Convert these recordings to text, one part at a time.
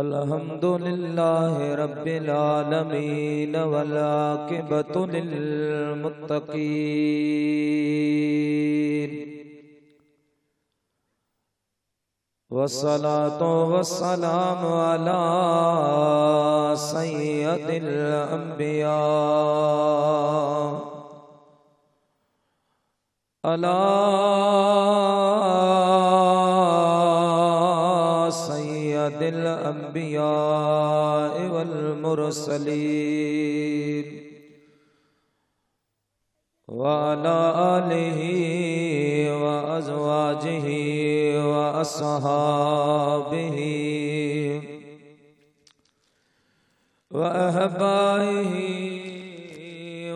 अल्हम्दुलिल्लाहि रब्बिल आलमीन वल आक़िबतु लिल मुत्तक़ीन वस्सलातु वस्सलामु अला सय्यदिल अंबिया अला सय्यदिल अंबिया वल मुरसलीन व अला आलिहि व अज़वाजिहि व अस्हाबिहि व अहबाइहि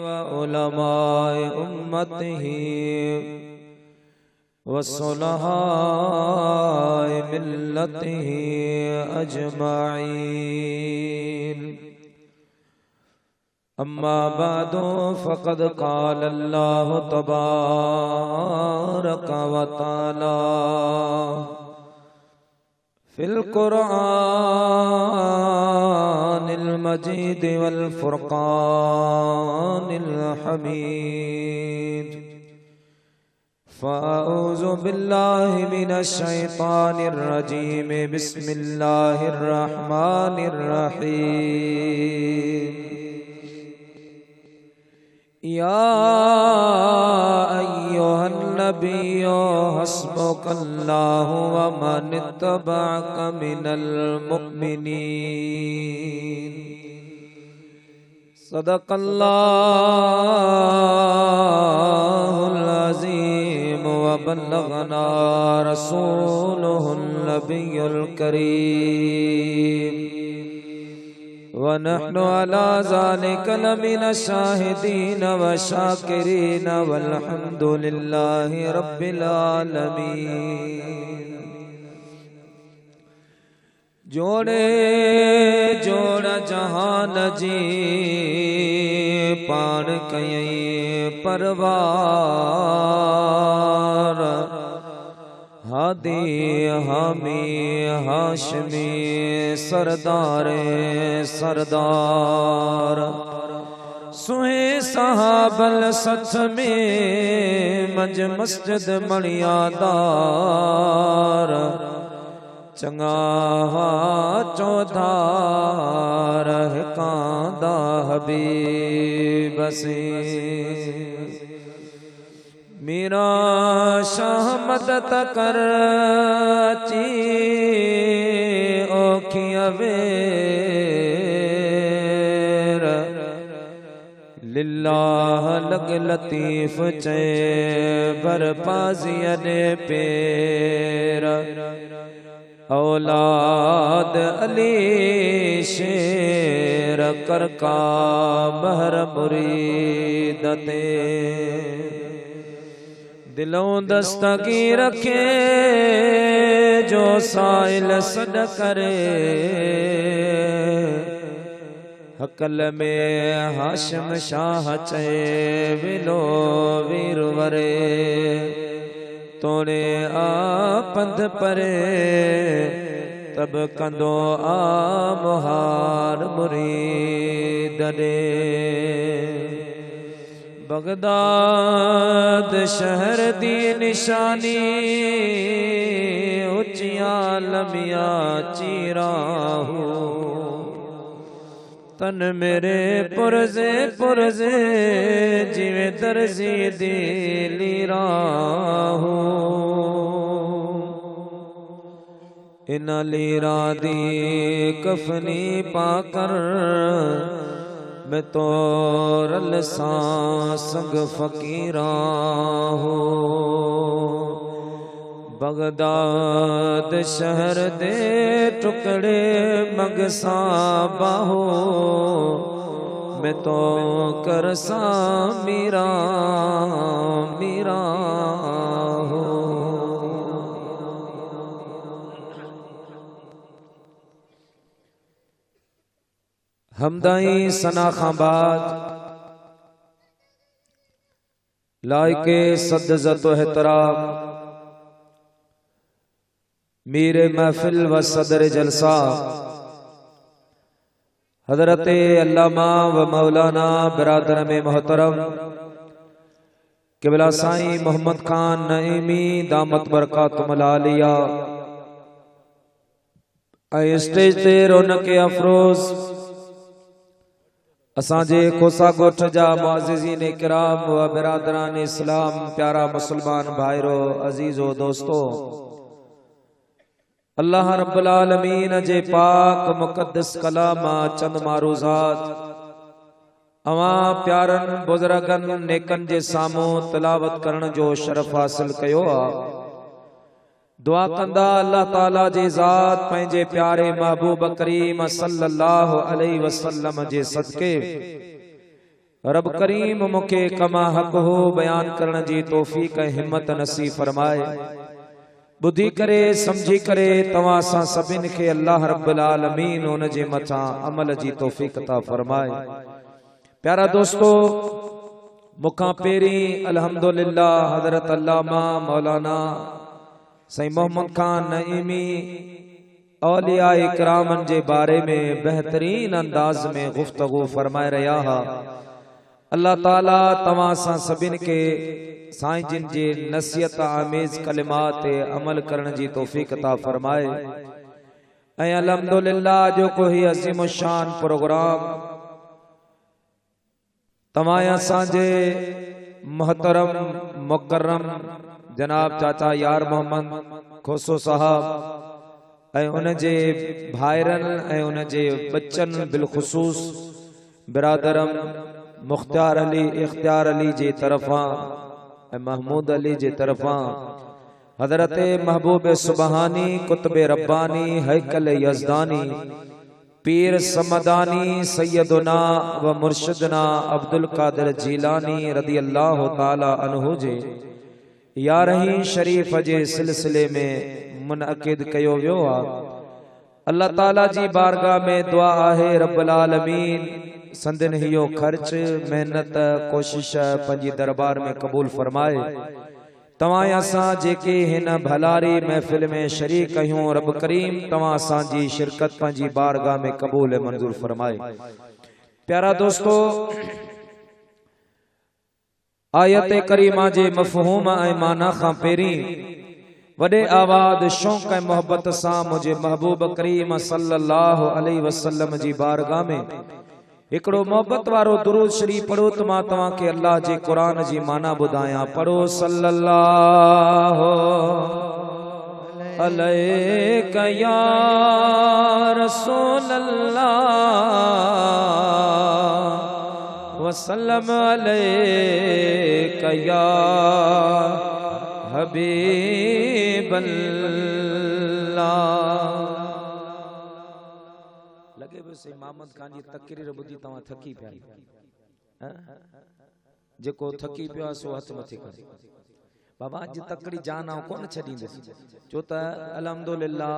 व उलमाए उम्मतिहि व सुलहाए मिल्लतिहि अजमाईन। अम्मा बादो फ़क़द क़ाल अल्लाहु तबारक व तआला फ़िल क़ुरआनिल मजीद वल फ़ुरक़ानिल हमीद। फ़अऊज़ु बिल्लाहि मिनश शैतानिर रजीम। बिस्मिल्लाहिर रहमानिर रहीम। या अय्युहन नबिय्यु हस्बुकल्लाहु व मन इत्तबअक मिनल मुमिनीन। सदक़ल्लाहुल अज़ीम व बल्लगना रसूलुहुन नबियुल करीम व नहनु अला ज़ालिका लमिन शाहिदीन व शाकिरीन वल्हम्दुलिल्लाहि रब्बिल आलमीन। जोड़े जोड़ जहान जी पाण कयई परवार हादी हामी हाशमी सरदारे सरदार सुहे सहाबल सथ में मंज मस्जिद मणियादार चंगा चौधार कांदा हबीब से मेरा शाह मदद कर ची ओखिया वेर लिल्लाह लग लतीफ चे बर पाजिया ने पेर औलाद अली शेर कर का बहर मुरीदते दिलों दस्तगी रखे जो साइल सद करे हकल में हाशिम शाह चे विलो वीरवरे तोड़े आ पंध परे तब कंदो आ मुहार मुरीद दे। बगदाद शहर दी निशानी उचिया लमिया चीराहू तन मेरे पुरजे पुरजे जिवे दर्जी दिली राहू इन लीरा दी कफनी पाकर मैं तो रल संग फकीरा हो। बगदाद शहर दे टुकड़े मगसा बाहो मैं तो करसा मीरा मीरा हो। हमदाई सना खाबाद लाइके सद्दज़त व एहतराम मीर महफिल व सदर जलसा हजरत अल्लामा व मौलाना बिरादर में मोहतरम क़िबला साईं मोहम्मद खान नईमी दामत बरकातुहुल आलिया स्टेज ते रौनक अफरोज असांजे खोसा गोठ जा मुअज़्ज़िज़ीन किराम व बिरादरान इस्लाम प्यारा मुसलमान भाइरो अजीजो दोस्तो अल्लाह रब्बुल आलमीन जे पाक मुक़द्दस कलामा चंद मारूज़ात अवा प्यारन बुजुर्गन नेकन जे सामो तिलावत करण जो शरफ हासिल कयो आ। दुआ कंदा अल्लाह ताला जे ज़ात पंहिंजे प्यारे महबूब करीम सल्लल्लाहु अलैहि वसल्लम जे सदके रब करीम मुखे कमा हक हो बयान करण जी तौफीक हिम्मत नसीब फरमाए। बुद्धि करे समझी करे तवा सा सभिन खे अल्लाह रब्बुल आलमीन उन जे मथा अमल जी तौफीक अता फरमाए। प्यारा दोस्तों मुखा पेरी अल्हम्दुलिल्लाह हजरत अल्लामा मौलाना सईं मोहम्मद खान नईमी औलिया इकरामन जे बारे में बेहतरीन अंदाज में गुफ्तगू फरमाए रहा हा। अल्लाह ताला तवा सा सभिन के साईं जिन जे नसीहत आमेज कलिमात अमल करण जी तौफीक अता फरमाए। ऐं अल्हम्दुलिल्लाह जो कोई अजीम शान प्रोग्राम तमाया साजे मोहतरम मुकर्रम जनाब चाचा यार मोहम्मद खोसो साहब ऐं उन जे भाइरन ऐं उन जे बच्चन बिलखुसूस बिरादरम मुख्तार अली इख्तियार अली जे तरफां ऐं महमूद अली जे तरफां हजरत महबूब सुबहानी कुतुब रब्बानी हैकल यज़दानी पीर समदानी सैयदुना व मुर्शिदना अब्दुल कादिर जीलानी रदी अल्लाह ताला अन्हु जे यारहीं शरीफ जे सिलसिले में मुनअकिद कयो वियो आ। अल्लाह ताला जी बारगाह में दुआ आहे रब्बुल आलमीन संदन हियो खर्च मेहनत कोशिश पंजी दरबार में कबूल फरमाए। तवां असां जेके हिन भलारी महफिल में शरीक आहियूं रब करीम तवां असांजी शिरकत पंजी बारगाह में कबूल मंजूर फरमाए। प्यारा दोस्तों आयत करीमा जे मफ़हूम ऐं माना खां पहिरीं वडे आवाज़ शौक़ ऐं मोहब्बत सां मुझे महबूब करीम सल्लल्लाहु अलैहि वसल्लम जी बारगाह में एकड़ो मोहब्बत वारो दुरूद शरीफ पढ़ो तो मां तवां के अल्लाह जे कुरान जी माना बुधाया। पढ़ो सल्लल्लाहु अलैका या रसूल अल्लाह वसल्लम अलैका या हबीब अल्लाह। लगे बस मोहम्मद खान जी तकरीर बुधी तवा थकी पिया जेको थकी पिया सो हथ मथे कर बाबा अज तकड़ी जान आ कोन छडींदस छो त अल्हम्दुलिल्लाह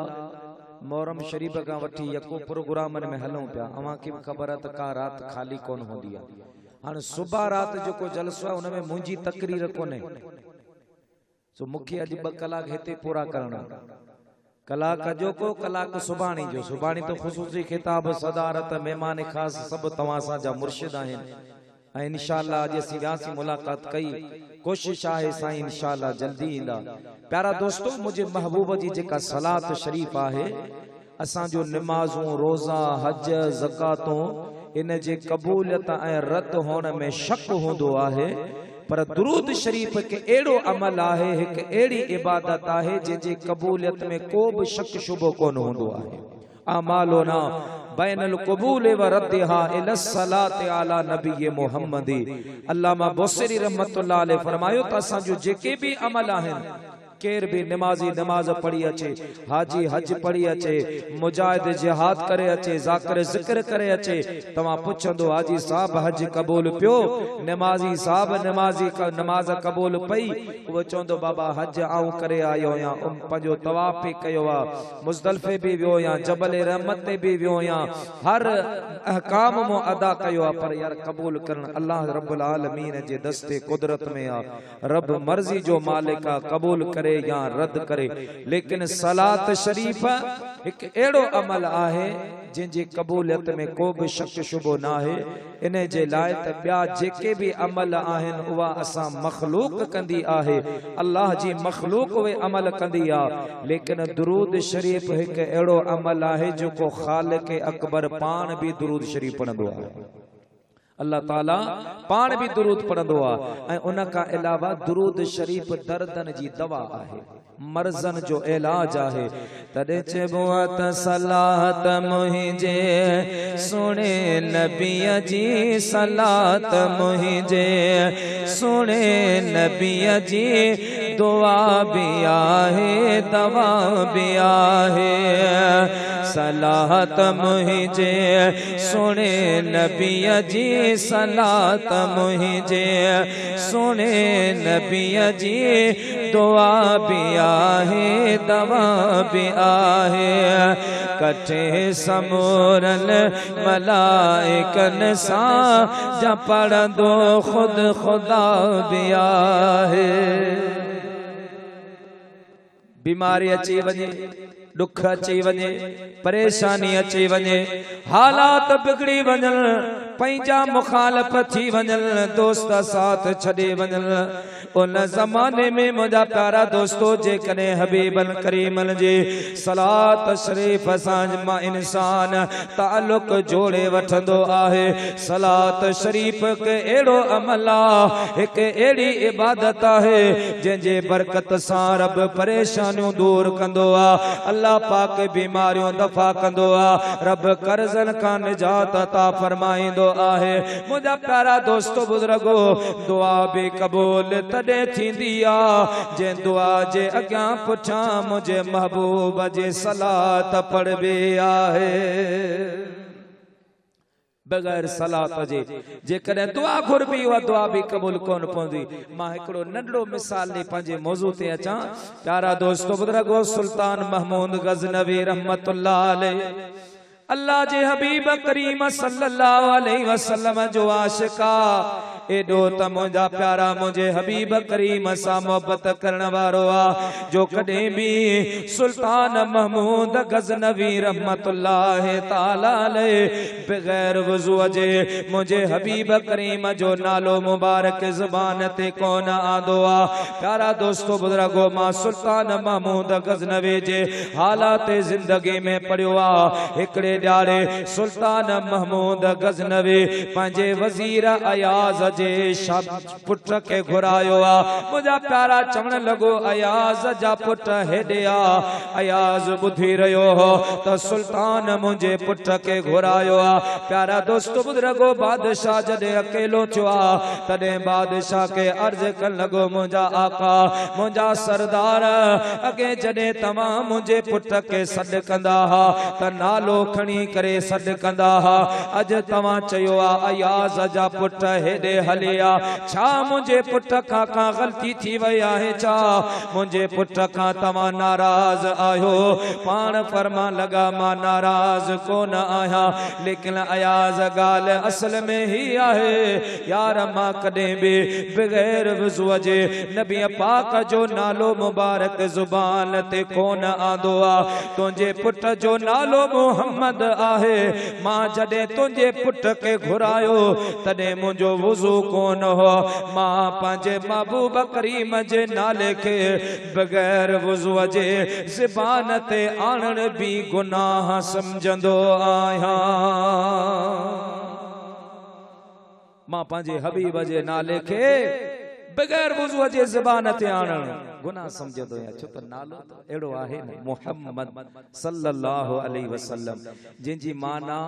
मोहरम शरीफ का वठी यको प्रोग्राम में हलूं पिया। अवां के खबर है त का रात खाली कोन होंदी आ। हां सुबह रात जेको जलसो है उनमें मुंजी तकरीर कोने सो मुखे अज 2 कलाक हेते पूरा करना कलाक जो को कलाक सुबाणी जो सुबाणी तो खुसूसी खिताब सदारत मेहमान खास सब तवा सा जा मुर्शिद हैं। इंशाअल्लाह आज असी व्यासी मुलाकात कई कोशिश आहे साईं इंशाअल्लाह जल्दी इंदा। प्यारा दोस्तों मुझे महबूब जी जेका सलात शरीफ आहे असा जो नमाजों रोजा हज ज़कातों इन जे कबूलियत ऐं रद्द होने में शक होंदो आहे पर दुरूद शरीफ के एड़ो अमल आहे एक एड़ी इबादत आहे जे कबूलियत में को भी शक शुबो कोन होंदो आहे। अमालोना बैनल कबूल व रद्दिहा इला सलात अला नबी मुहम्मदी। अल्लामा बुसरी रहमतुल्लाह अलैह फरमायो त असा जो जेके भी अमल आहिन केर भी नमाजी नमाज पढ़ी अचे, हाजी हज पढ़ी अचे, मुजाहिद जिहाद करे अचे, ज़ाकिर ज़िक्र करे अचे, तव्हां पुछंदो हाजी साहब हज कबूल पियो, नमाजी साहब नमाज कबूल पई, वो चवंदो बाबा हज आऊं करे आयो या पंहिंजो तवाफ भी कयो आ, मुज़दलिफ़े भी वियो या जबल रहमत ते भी वियो या हर अहकाम मो अदा कयो आ, पर यार कबूल करण अल्लाह रब्बुल आलमीन जे दस्ते कुदरत में आ। रब मर्जी जो मालिक आ, कबूल करे या रद्द करे। लेकिन सलात शरीफ एक एड़ो अमल आहे जिनजी कबूलियत में को भी शक शुबो ना है। इन्हें जे लाए त ॿिया जेके भी अमल आहिन उहा असां मखलूक कंदी आहे, अल्लाह जी मखलूक वे अमल कंदी आ। लेकिन दुरूद शरीफ एक एड़ो अमल आहे जो को खालिक अकबर पान भी दुरूद शरीफ पढ़ंदो आहे। अल्लाह ताला पान भी दुरूद पढ़ंदो आहे। उन का अलावा दुरूद शरीफ दर्दन जी दवा आहे, मर्ज़न जो इलाज आहे। तॾहिं चइबो आहे त सलात मुंहिंजे सुणे नबीअ जी, सलात मुंहिंजे सुणे नबीअ जी, दुआ भी आहे दवा भी आहे। सलात मुंहिंजे सुणे नबीअ जी, सलात मुंहिंजे सुणे नबीअ जी, दुआ भी आहे दवा भी आहे। कटे समूरन मलाइकन सां जा पढ़ंदो खुद खुदा भी आहे। बीमारी अची वञे, दुख अची वञे, परेशानी अची वञे, हालात बिगड़ी वञनि, पंहिंजा मुखालफ़ थी वञनि, दोस्त साथ छॾे वञनि, उन ज़माने में मुंहिंजा प्यारा दोस्तो जेकॾहिं हबीबन करीमन जे सलात शरीफ़ सां मां इंसान ताल्लुक़ जोड़े वठंदो आहे। सलात शरीफ़ हिकु अहिड़ो अमल आहे, हिकु अहिड़ी इबादत आहे जंहिंजे बरकत सां रब परेशानियूं दूर कंदो आहे, अल्लाह पाक बीमारियों दफ़ा कंदो आहे, रब कर्ज़न का निजात अता फरमाईंदो आहे। मुंहिंजा प्यारा दोस्तो बुज़ुर्गो, दुआ भी क़बूल तॾहिं थींदी आहे जंहिं दुआ जे अॻियां पुठियां मुंहिंजे महबूब जे सलात पढ़बी आहे। बगैर सलात जे जेकॾहिं दुआ घुरबी उहा दुआ भी कबूल कोन पवंदी। मां हिकिड़ो नंढड़ो मिसाल ॾेई पंहिंजे मौज़ू ते अचां। प्यारा दोस्तो बुज़ुर्गो, सुल्तान महमूद गज़नवी रहमतुल्लाह अलैह अल्लाह जे हबीब करीम सल्लल्लाहु अलैहि वसल्लम जो आशिका, एडो त मुंहिंजा प्यारा मुंहिंजे हबीब करीम सां मोहब्बत करण वारो आ, जो कॾहिं भी सुल्तान महमूद गज़नवी रहमतुल्लाह ताला अलैह बगैर वज़ू जे मुंहिंजे हबीब करीम जो नालो मुबारक ज़बान ते कोन आंदो आ। प्यारा दोस्तो बुज़ुर्गो, मां सुल्तान महमूद गज़नवी जे हालात ज़िंदगी में पढ़ियो आ। हिकिड़े ॾियारे सुल्तान महमूद गज़नवी पंहिंजे वज़ीर अयाज़ जे पुट के घुरायो आ। मुंहिंजा प्यारा चवण लॻो, अयाज़ जा पुट हेॾे आ। अयाज़ ॿुधी रहियो हो त सुल्तान मुंहिंजे पुट के घुरायो आ। प्यारा दोस्तो बुज़ुर्गो, बादशाह जॾहिं अकेलो थियो आ, तॾहिं बादशाह के अर्ज़ करण लॻो, मुंहिंजा आका, मुंहिंजा सरदार, अॻे जॾहिं तव्हां मुंहिंजे पुट के सॾु कंदा हा त नालो खणी करे सॾु कंदा हा। अॼु तव्हां चयो आ अयाज़ जा पुट हेॾे हलिया, छा मुंहिंजे पुट खां का ग़लती थी वई आहे? छा मुंहिंजे पुट खां तव्हां नाराज़ आहियो? पाण फरमा लगा, मां नाराज़ कोन आहियां, लेकिन अयाज़ ॻाल्हि असल में ही आहे यार, मां कॾहिं भी बग़ैर वज़ू जे नबी पाक जो नालो मुबारक ज़ुबान ते कोन आंदो आ। तुंहिंजे पुट जो नालो मोहम्मद आहे। मां जॾहिं तुंहिंजे पुट के घुरायो तॾहिं मुंहिंजो वज़ू कोन हो। मां पंहिंजे महबूब करीम जे नाले के बगैर वज़ू जे ज़बान ते आणण भी गुनाह समझंदो आहियां। मां पंहिंजे हबीब जे नाले के बगैर वुज़ू जे ज़बान ते आणण गुनाह समझदो या छो त नालो तो एड़ो आहे न मुहम्मद सल्लल्लाहु अलैहि वसल्लम जंहिंजी माना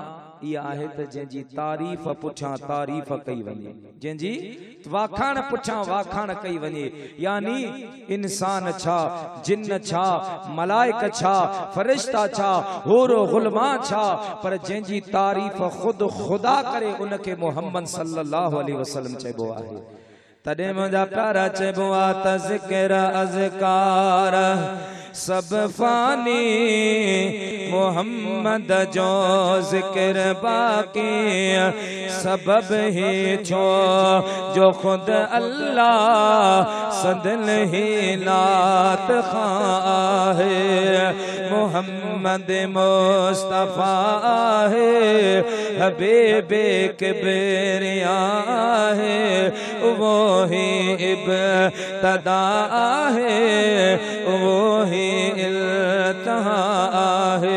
इहा आहे त जंहिंजी तारीफ़ पुछां तारीफ़ कई वञे जंहिंजी वाखाण पुछां वाखाण कई वञे यानी इंसान छा जिन्न छा मलाइक छा फरिश्ता छा होरो गुलमा छा पर जंहिंजी तारीफ़ खुद खुदा करे उनके मुहम्मद सल्लल्लाहु अलैहि वसल्लम चइबो आहे तॾहिं मुंहिंजा प्यारा चइबो आहे त ज़िक्र अज़कार सब फानी मोहम्मद जो जिक्र बाकी सबब ही छो जो खुद अल्लाह सदल ही नात खां है मोहम्मद मुस्तफा है हबीबे किबरिया है वो ही इब्तदा है वो ही इल्तहा है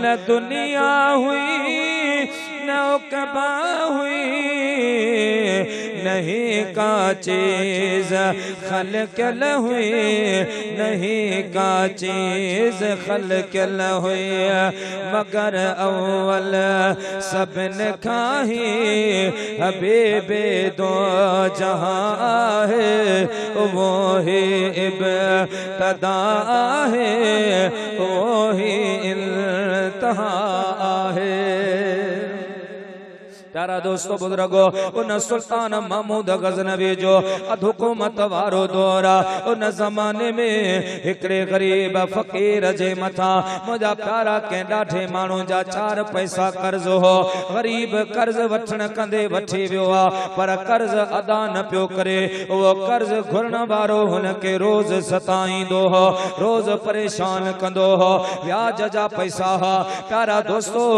न दुनिया हुई न उक़बा हुई नहीं का चीज खलकल हुई नहीं का चीज खलकल हुई मगर अव्वल सबन खाही हबीबे दो जहां है वो ही इब्तदा है वो ही इल्तहा है प्यारा दोस्तों बुजुर्गो उन सुल्तान महमूद गजनवी जो हुकूमत वारो दौर उन जमाने में हिकड़े गरीब फकीर जे मथा मुझा प्यारा के ॾाढे माण्हू जा 4 पैसा कर्ज हो गरीब कर्ज वठण कंदे वठी वियो पर कर्ज अदा न पियो करे वो कर्ज घुरण वारो हुनके रोज सताईंदो हो रोज परेशान कंदो हो ब्याज जा पैसा प्यारा दोस्तों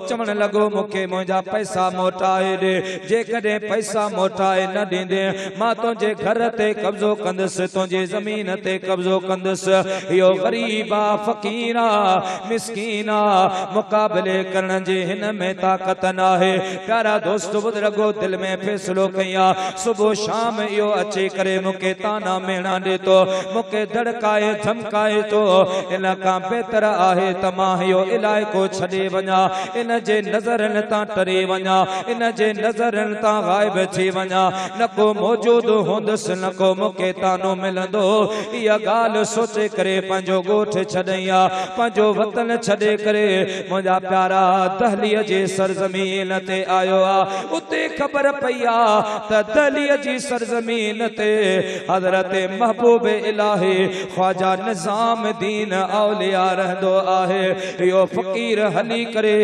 चवण लगो मूंखे मुंहिंजा पैसा मोटाए दे जेकॾहिं पैसा मोटाए न ॾींदे मां तुंहिंजे घर ते कब्ज़ो कंदुसि तुंहिंजे ज़मीन ते कब्ज़ो कंदुसि इहो गरीबा फकीरा मिस्कीना मुक़ाबले करण जे हिन में ताक़त न आहे प्यारा दोस्त बुजुर्गो दिल में फ़ैसिलो कया सुबह शाम इहो अचे करे मूंखे ताना मेणा ॾे थो मूंखे धड़काए धमकाए थो इन खां बहितर आहे त मां इहो इलाइक़ो छॾे वञा इन जे नज़रनि तां टरे वञा इन जे नज़रनि तां गायब थी वञा न को मौजूद हूंदुसि न को मूंखे तानो मिलंदो इहा ॻाल्हि सोचे करे पंहिंजो ॻोठ छॾिया पंहिंजो वतन छॾे करे मुंहिंजा प्यारा दहलीअ जे सरज़मीन ते आयो आहे उते ख़बर पई आहे त दहलीअ जी सरज़मीन ते हज़रत महबूब इलाही ख्वाजा निज़ामुद्दीन औलिया रहंदो आहे इहो फ़कीर हली करे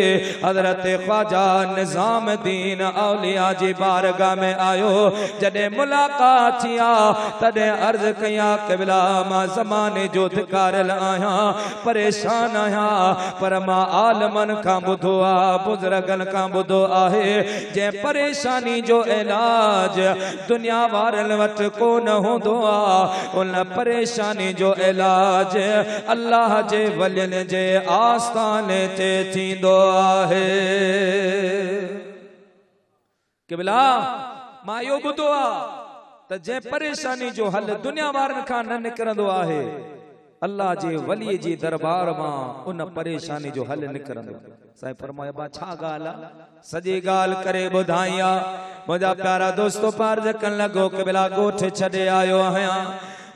हज़रत ख्वाजा निज़ामुद्दीन औलिया जी बारगाह में आयो जॾहिं मुलाकात थिया तॾहिं अर्ज़ कया क़िबला मां ज़माने जो धिकारियल आहियां परेशान आहियां पर मां आलमन खां ॿुधो आहे बुज़ुर्गनि खां ॿुधो आहे जंहिं परेशानी जो इलाज दुनिया वारनि वटि कोन हूंदो आहे उन परेशानी जो इलाज अल्लाह जे वलियनि जे आस्थाने ते थींदो आहे क़िबला मां इहो ॿुधो आहे त जंहिं परेशानी जो हल दुनिया वारनि खां न निकिरंदो आहे अल्लाह जे वली जी दरबार मां उन परेशानी जो हल निकिरंदो साईं फरमाया बा छा ॻाल्हि आहे सॼी ॻाल्हि करे ॿुधाईं मुंहिंजा प्यारा दोस्तो पार करण लॻो क़िबला ॻोठ छॾे आयो आहियां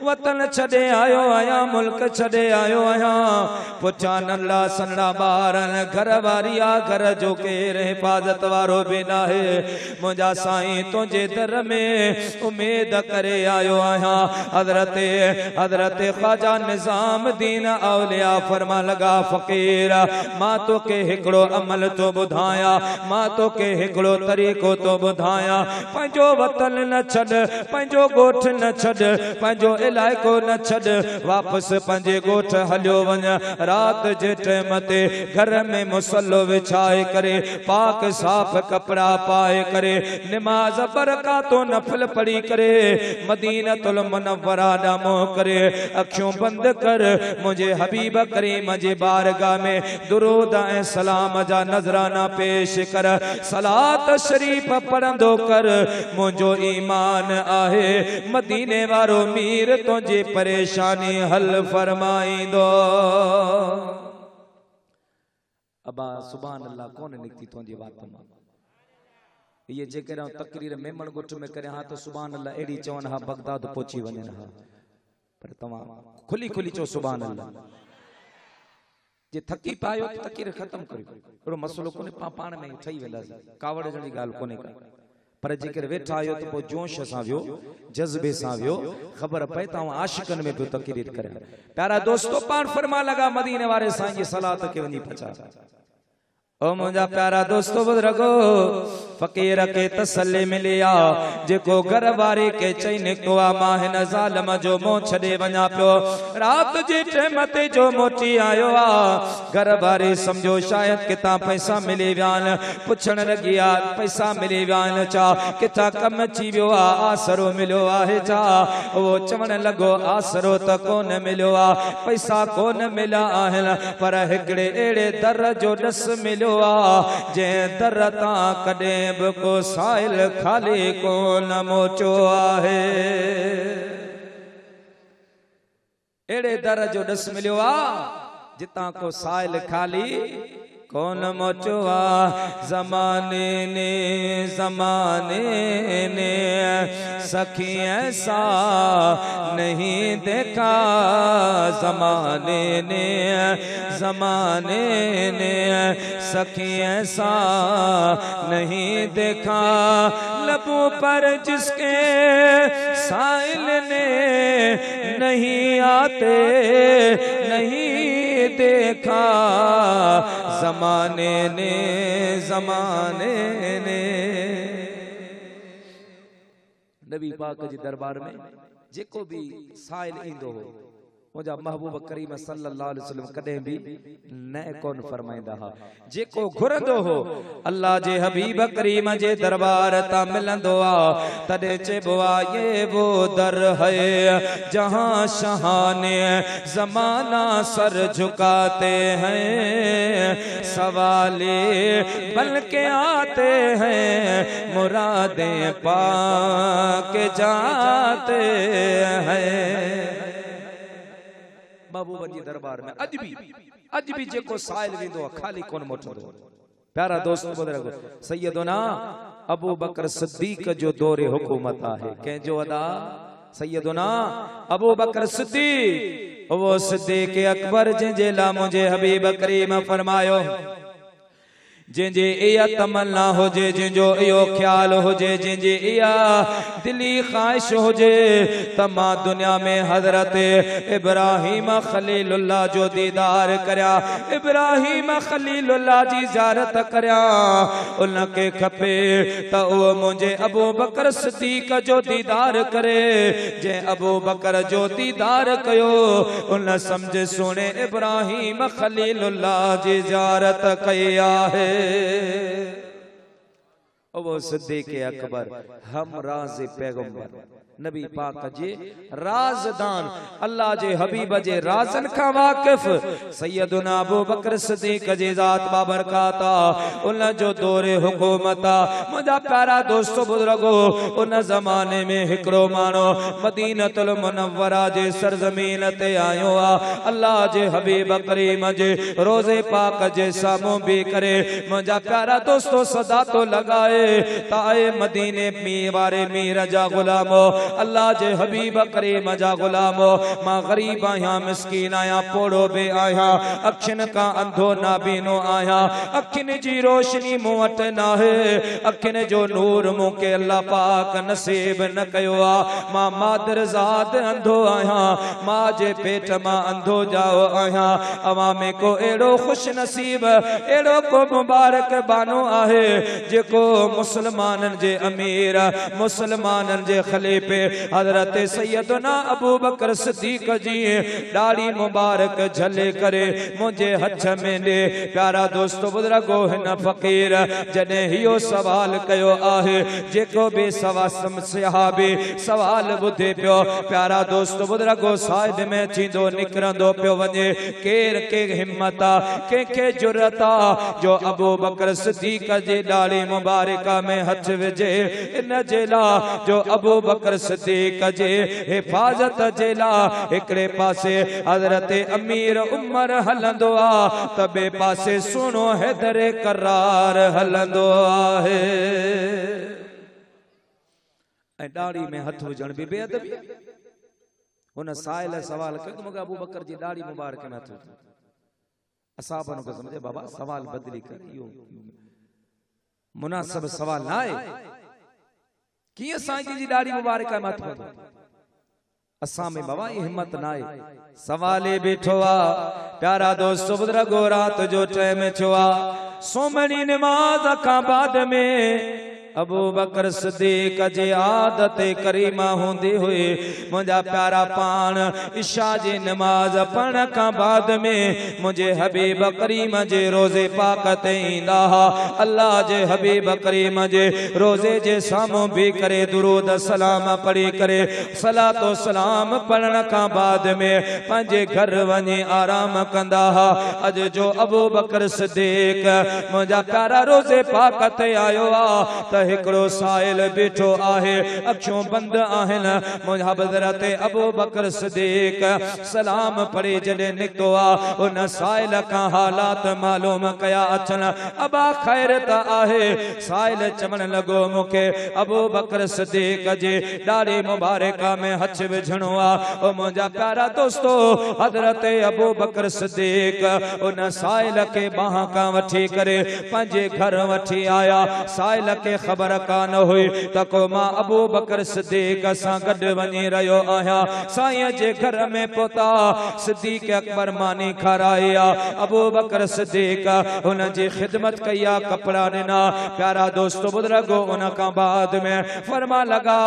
वतन छॾे आयो आहियां मुल्क छॾे आयो आहियां पुठियां नंढड़ा सनड़ा ॿार घर वारी आहे घर जो केर हिफ़ाज़त वारो बि न आहे मुंहिंजा साईं तुंहिंजे दर में उमेद करे आयो आहियां हज़रत ख्वाजा निज़ामुद्दीन औलिया फरमा लगा फ़कीर मां तोखे हिकिड़ो अमल तो ॿुधायां मां तोखे हिकिड़ो तरीक़ो तो ॿुधायां पंहिंजो वतन न छॾ पंहिंजो ॻोठ न छॾ पंहिंजो इलाइको न छॾ वापस पंहिंजे ॻोठ हलियो वञ रात जे टाइम ते घर में मुसल्लो विछाए करे पाक साफ कपड़ा पाए करे नमाज बरकातो नफल पढ़ी करे मदीनतुल मुनव्वरा ॾामो करे अखियूं बंद कर मुझे हबीब करीम जे बारगाह में दुरूद ऐं सलाम जा नजराना पेश कर सलात शरीफ पढ़ंदो कर मुझो ईमान आहे मदीने वारो मीर तुझे परेशानी हल फरमाईंदो। अबा सुभान अल्लाह कौन निकती तुझी बात मां ये जे करे तकरीर मेमण गुठ में करे हाँ तो सुभान अल्लाह एड़ी चवन हा बगदाद पहुंची वने हा पर तमा खुली खुली चो सुभान अल्लाह जे थकी पायो तो तकरीर खत्म करियो एड़ो मसलो कोने पाण में ठई वेंदा कावड़ जणी गाल कोने पर जेकर वेठा आयो तो जोश सां वियो जज्बे सां वियो खबर पए ता आशिकन में भी तकरीर करे। प्यारा दोस्तों पाण फरमा लगा मदीने वाले साईं जी सलात के वनी पचा ओ मुझा प्यारा दोस्तों बुजुर्गो फकीर के तसल्ली मिलिया जेको घर वारे के चई निकतो आ मां हिन ज़ालिम जो मोह छडे वञा पियो रात जे टाइम ते जो मोटी आयो आ घर वारे समझो शायद किता पैसा मिले वियान पुछण लगी आ पैसा मिले वियान चा किता कम अची वियो आ आसरो मिलियो आहे चा वो चवण लगो आसरो त कोन मिलियो आ पैसा कोन मिला आहिन पर हिकड़े एड़े दर जो डस मिलियो जे दर ता कदे को साइल खाली को न मोचो आहे एड़े दर जो डस मिलियो आ जिता को साइल खाली कौन मोचो आ ज़माने ने सखी ऐसा नहीं देखा ज़माने ने सखी ऐसा नहीं देखा लबों पर जिसके साइल ने नहीं आते नहीं देखा ज़माने ने नबी पाक जी दरबार में जेको भी साइल इंदो हो मुझा महबूब करीम सल्लल्लाहु अलैहि वसल्लम कदे भी न कोन फरमाइंदा हा जेको घुरंदो हो अल्लाह जे हबीब करीम जे दरबार ता मिलंदो आ तदे चेबो आ ये वो दर है जहां शहाने ज़माना सर झुकाते हैं सवाले बन के आते हैं मुरादें पा के जाते हैं। महबूब जी दरबार में अज भी जेको साइल विंदो खाली कोन मोटंदो। प्यारा दोस्त बुजुर्ग सैयदना अबू बकर सिद्दीक जो दौरे हुकूमत है के जो अदा सैयदना अबू बकर सिद्दीक वो सिद्दीक अकबर जे ला मुझे हबीब करीम फरमायो जिंजे इया तमन्ना होजे जिंजो इयो ख्याल होजे जिंजे इया दिली ख्वाहिश होजे तमा दुनिया में हजरत इब्राहिम खलीलुल्लाह जो दीदार करया इब्राहिम खलीलुल्लाह जी ज़ियारत करया उनके खपे त ओ मुझे अबू बकर सिद्दीक जो दीदार करे जे अबू बकर जो दीदार कयो उन समझ सुने इब्राहिम खलीलुल्लाह जी ज़ियारत कया है। वो सिद्दीक़ अकबर हम राज पैगंबर नबी पाक जे राजदान अल्लाह जे हबीब जे राजन का वाकिफ सैयदना अबू बकर सिद्दीक जे जात बाबरकाता उन जो दौरे हुकूमता मुझा प्यारा दोस्तों बुजुर्गो उन जमाने में हिकड़ो मानो मदीनतुल मुनव्वरा जे सरजमीन ते आयो आ अल्लाह जे हबीब करीम जे रोजे पाक जे सामो भी करे मुझा प्यारा दोस्तों सदा तो लगाए ताए मदीने मी वारे मीर जा गुलामो अल्लाह जे हबीब करीम जा गुलामो मां गरीब आया मिस्कीन आया पोड़ो बे आया अखिन का अंधो नाबीनो आया अखिन जी रोशनी मुंह वट ना है अखिन जो नूर मुंह के अल्लाह पाक नसीब न कयो आ मां मादर जात अंधो आया मां जे पेट मां अंधो जाओ आया अवा में को एड़ो खुश नसीब एड़ो को मुबारक बानो आहे जेको मुसलमानन जे अमीर मुसलमानन जे खलीफे हजरत सैयदना अबू बकर सिद्दीक जी दाढ़ी मुबारक झले करे मुझे हथ में दे। प्यारा दोस्तों बुजुर्गो हिन फकीर जने हियो सवाल कयो आहे जेको बे सहाबी सवाल बुधे पियो। प्यारा दोस्तों बुजुर्गो साइड में चींदो निकरंदो पियो वने केर के हिम्मत के जुरत जो अबू बकर सिद्दीक जी दाढ़ी मुबारक में हथ विझे इन जेला जो अबू बकर सिद्दीक जे हिफाजत जेला एकड़े पासे हजरत अमीर उमर हलंदो आ तबे पासे सुनो हैदर करार हलंदो आहे। दाढ़ी में हथ विझण भी बेअदबी। उन साइल सवाल कयो मूंखे अबू बकर जी दाढ़ी मुबारक में हथ असाबन को समझे बाबा सवाल बदली कर इहो मुनासिब सवाल ना है कि साईं जी दाढ़ी मुबारक में हथ असा में बाबा ये हिम्मत ना है सवाले बैठो आ। प्यारा दोस्तों बुजुर्गो रात जो टाइम छुआ सोमनी नमाज का बाद में अबू बकर सिद्दीक जे आदत करीमा होंदी हुई मुझा प्यारा पान इशा जी नमाज पढ़ का बाद में मुझे हबीब करीम जे रोजे पाक ते इंदा अल्लाह जे हबीब करीम जे रोजे जे सामो भी करे दुरूद सलाम पढ़ी करे सलातो सलाम पढ़न का बाद में पंजे घर वने आराम कंदा। अज जो अबू बकर सिद्दीक मुझा प्यारा रोजे पाक ते आयो आ हिकड़ो साइल बैठो आहे अखियों बंद आहिन मुझा हजरत अबू बकर सिद्दीक सलाम पढ़े जडे निकतो आ उन साइल का हालात मालूम कया अचन अबा खैर त आहे। साइल चवण लगो मुके अबू बकर सिद्दीक जे दाढ़ी मुबारक में हथ विझणो आ। ओ मुझा प्यारा दोस्तों हजरत अबू बकर सिद्दीक उन साइल के बाह का वठी करे पंजे घर वठी आया। साइल के खबर कान हुई तको मां अबू बकर सिद्दीक सां गॾु वञी रहियो आहियां साईं जे घर में पहुता सिद्दीक अकबर मानी खाराया अबू बकर सिद्दीक उन जी खिदमत कया कपड़ा ॾिना। प्यारा दोस्तों बुजुर्गो उन का बाद में फरमा लगा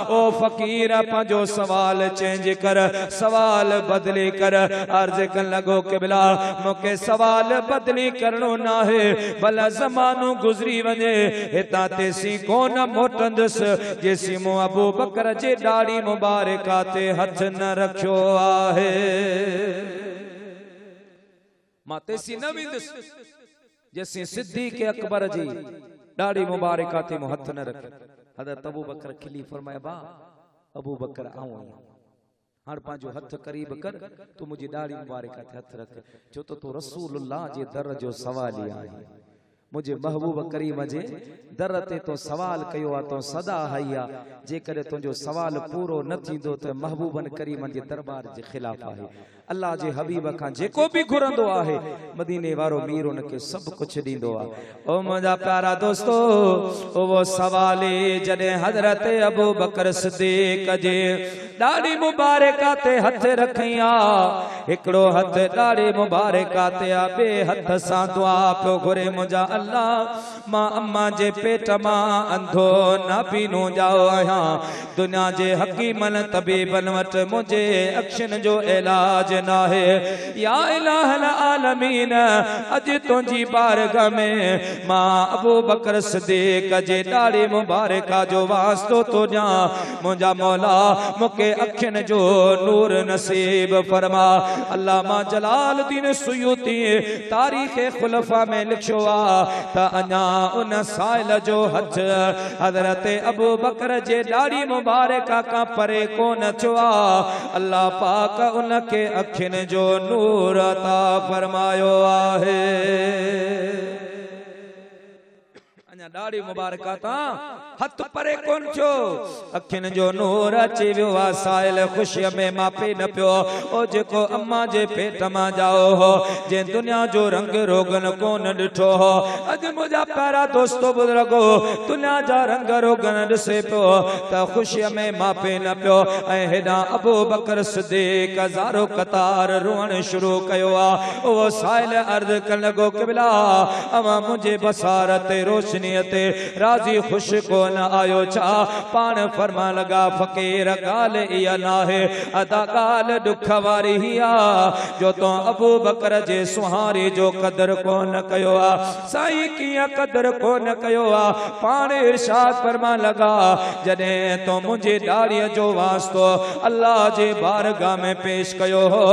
ओ फकीर पंहिंजो सवाल चेंज कर सवाल बदली कर। अर्ज कन लगो क़िबला मूंखे सवाल बदली करणो ना है भला ज़मानो गुज़री वञे हितां तेसी कोन मोटंदस जेसी मो अबू बकर जे दाढ़ी मुबारक ते हथ न रखियो आहे मां तेसी न विंदस जेसी सिद्दीक अकबर जी दाढ़ी मुबारक ते मो हथ न रखे। हज़रत अबू बकर खिली फरमाया बा अबू बकर आऊं हर पांजो हथ करीब कर तू मुझी दाढ़ी मुबारक ते हथ रख जो तो रसूलुल्लाह जे दर जो सवाल आहे मुझे महबूब करीम जे दर ते तो सवाल कयो आ तो सदा हया जे करे तुझो सवाल पूरो न थींदो तो महबूबन करीम जे दरबार जे खिलाफ आहे। अल्लाह जे हबीब का जेको भी घुरंदो आहे मदीने वारो मीर उनके सब कुछ दींदो आ। ओ मुझा प्यारा दोस्तों ओ वो सवाले जडे हजरत अबू बकर सिद्दीक जे दाढ़ी मुबारक ते हथ रखिया एकड़ो हथ दाढ़ी मुबारक ते आ बे हथ सां दुआ पियो घुरे मुझा अल्लाह मां अम्मा जे पेट मां अंधो ना पीनो जाओ आया दुनिया जे हकीमन तबीबन वट मुझे अखिन जो इलाज ना है या इलाहल आलमीन अज तुझी बारगाह में मां अबू बकर सिद्दीक जे दाढ़ी मुबारक जो वास्तो तो जा मुझा मौला मुके अखिन जो नूर नसीब फरमा। अल्लामा जलालुद्दीन सुयूती तारीख खुलफा में लिखो आ त अञा उन साइल जो हथ हजरत अबू बकर जे दाढ़ी मुबारक का परे कोन थियो आ। अल्लाह पाक उनके अखिन जो नूर अता फरमायो आहे। अञा दाढ़ी मुबारक ता हथ परे कोन छो अखिन जो नूर अची वियो आ साहिल खुशीअ में मापे न पियो ओ जेको अम्मा जे पेट मां जाओ हो जे दुनिया जो रंग रोगन कोन ॾिठो हो अज मुंहिंजा प्यारा दोस्तो बुजुर्गो दुनिया जा रंग रोगन ॾिसे पियो त खुशीअ में मापे न पियो ऐं हेॾा अबू बकर सिद्दीक़ हज़ारो कतार रोअण शुरू कयो आ ओ साहिल अर्ज़ करण लॻो क़िबला अवां मुंहिंजे बसार ते रोशनीअ ते राज़ी खुश कोन आयो छा पाण फरमा लगा फकीर गाल इया नाहे अदा गाल दुख वारी ही आ जो तो अबू बकर जे सुहारी जो कदर कोन कयो आ साईं किया कदर कोन कयो आ पाण इरशाद फरमा लगा जदे तो मुझे दाढ़ीअ जो वास्तो अल्लाह जे बारगाह में पेश कयो हो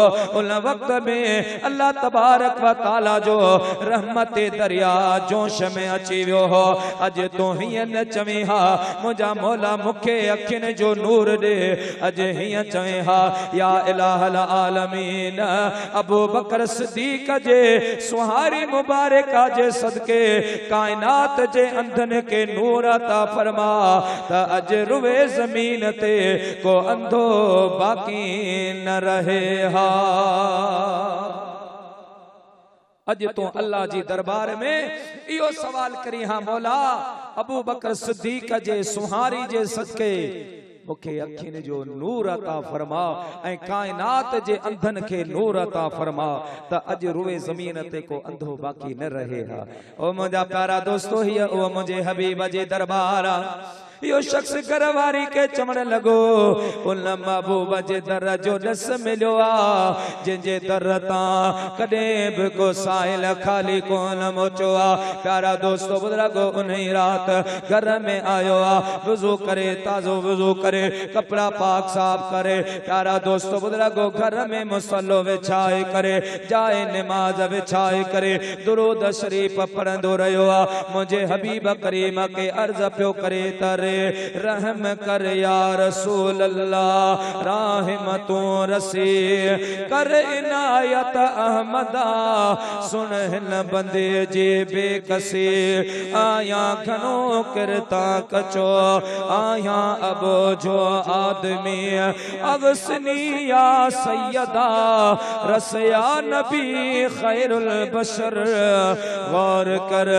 उन वक्त में अल्लाह तबारक व तआला जो रहमत दरिया जोश में अची वियो हो अज तो हिय न चवे हा मुझा मौला मुखे अखिन जो नूर दे अज हिय चवे हा या इलाहल आलमीन अबू बकर सिद्दीक जे सुहारी मुबारका जे सदके कायनात जे अंधन के नूर अता फरमा त अज रुवे जमीन ते को अंधो बाकी न रहे हा अज तो अल्लाह जी दरबार में इहो सवाल करी हा मौला अबू बकर सिद्दीक जे सुहारी जे सदके मुखे अखिन जो नूर अता फरमा ऐं कायनात जे अंधन के नूर अता फरमा त अज रुवे जमीन ते को अंधो बाकी न रहे हा ओ मुंहिंजा प्यारा दोस्तो हिय ओ मुंहिंजे हबीब जे दरबार यो शख्स घरवारी के चमण लगो उन महबूब जे दर जो दस मिलो आ जे दर ता कदे भी को साहिल खाली कोन मोचो आ प्यारा दोस्तों बुजुर्गो उन्हीं रात घर में आयो आ वुजू करे ताजो वुजू करे कपड़ा पाक साफ करे प्यारा दोस्तों बुजुर्गो घर में मुसल्लो विछाए करे जाए नमाज विछाए करे दुरूद शरीफ पढ़ंदो रहो आ मुझे हबीब करीम के अर्ज पियो करे तरे रहम कर या रसूल अल्लाह रहमतों रसी कर इनायत अहमदा सुन हिन बंदे जे बेकसी आया घणो किरता कचो आया अबो जो आदमी अगसनी या सैयदा रसया नबी खैरुल बशर गौर कर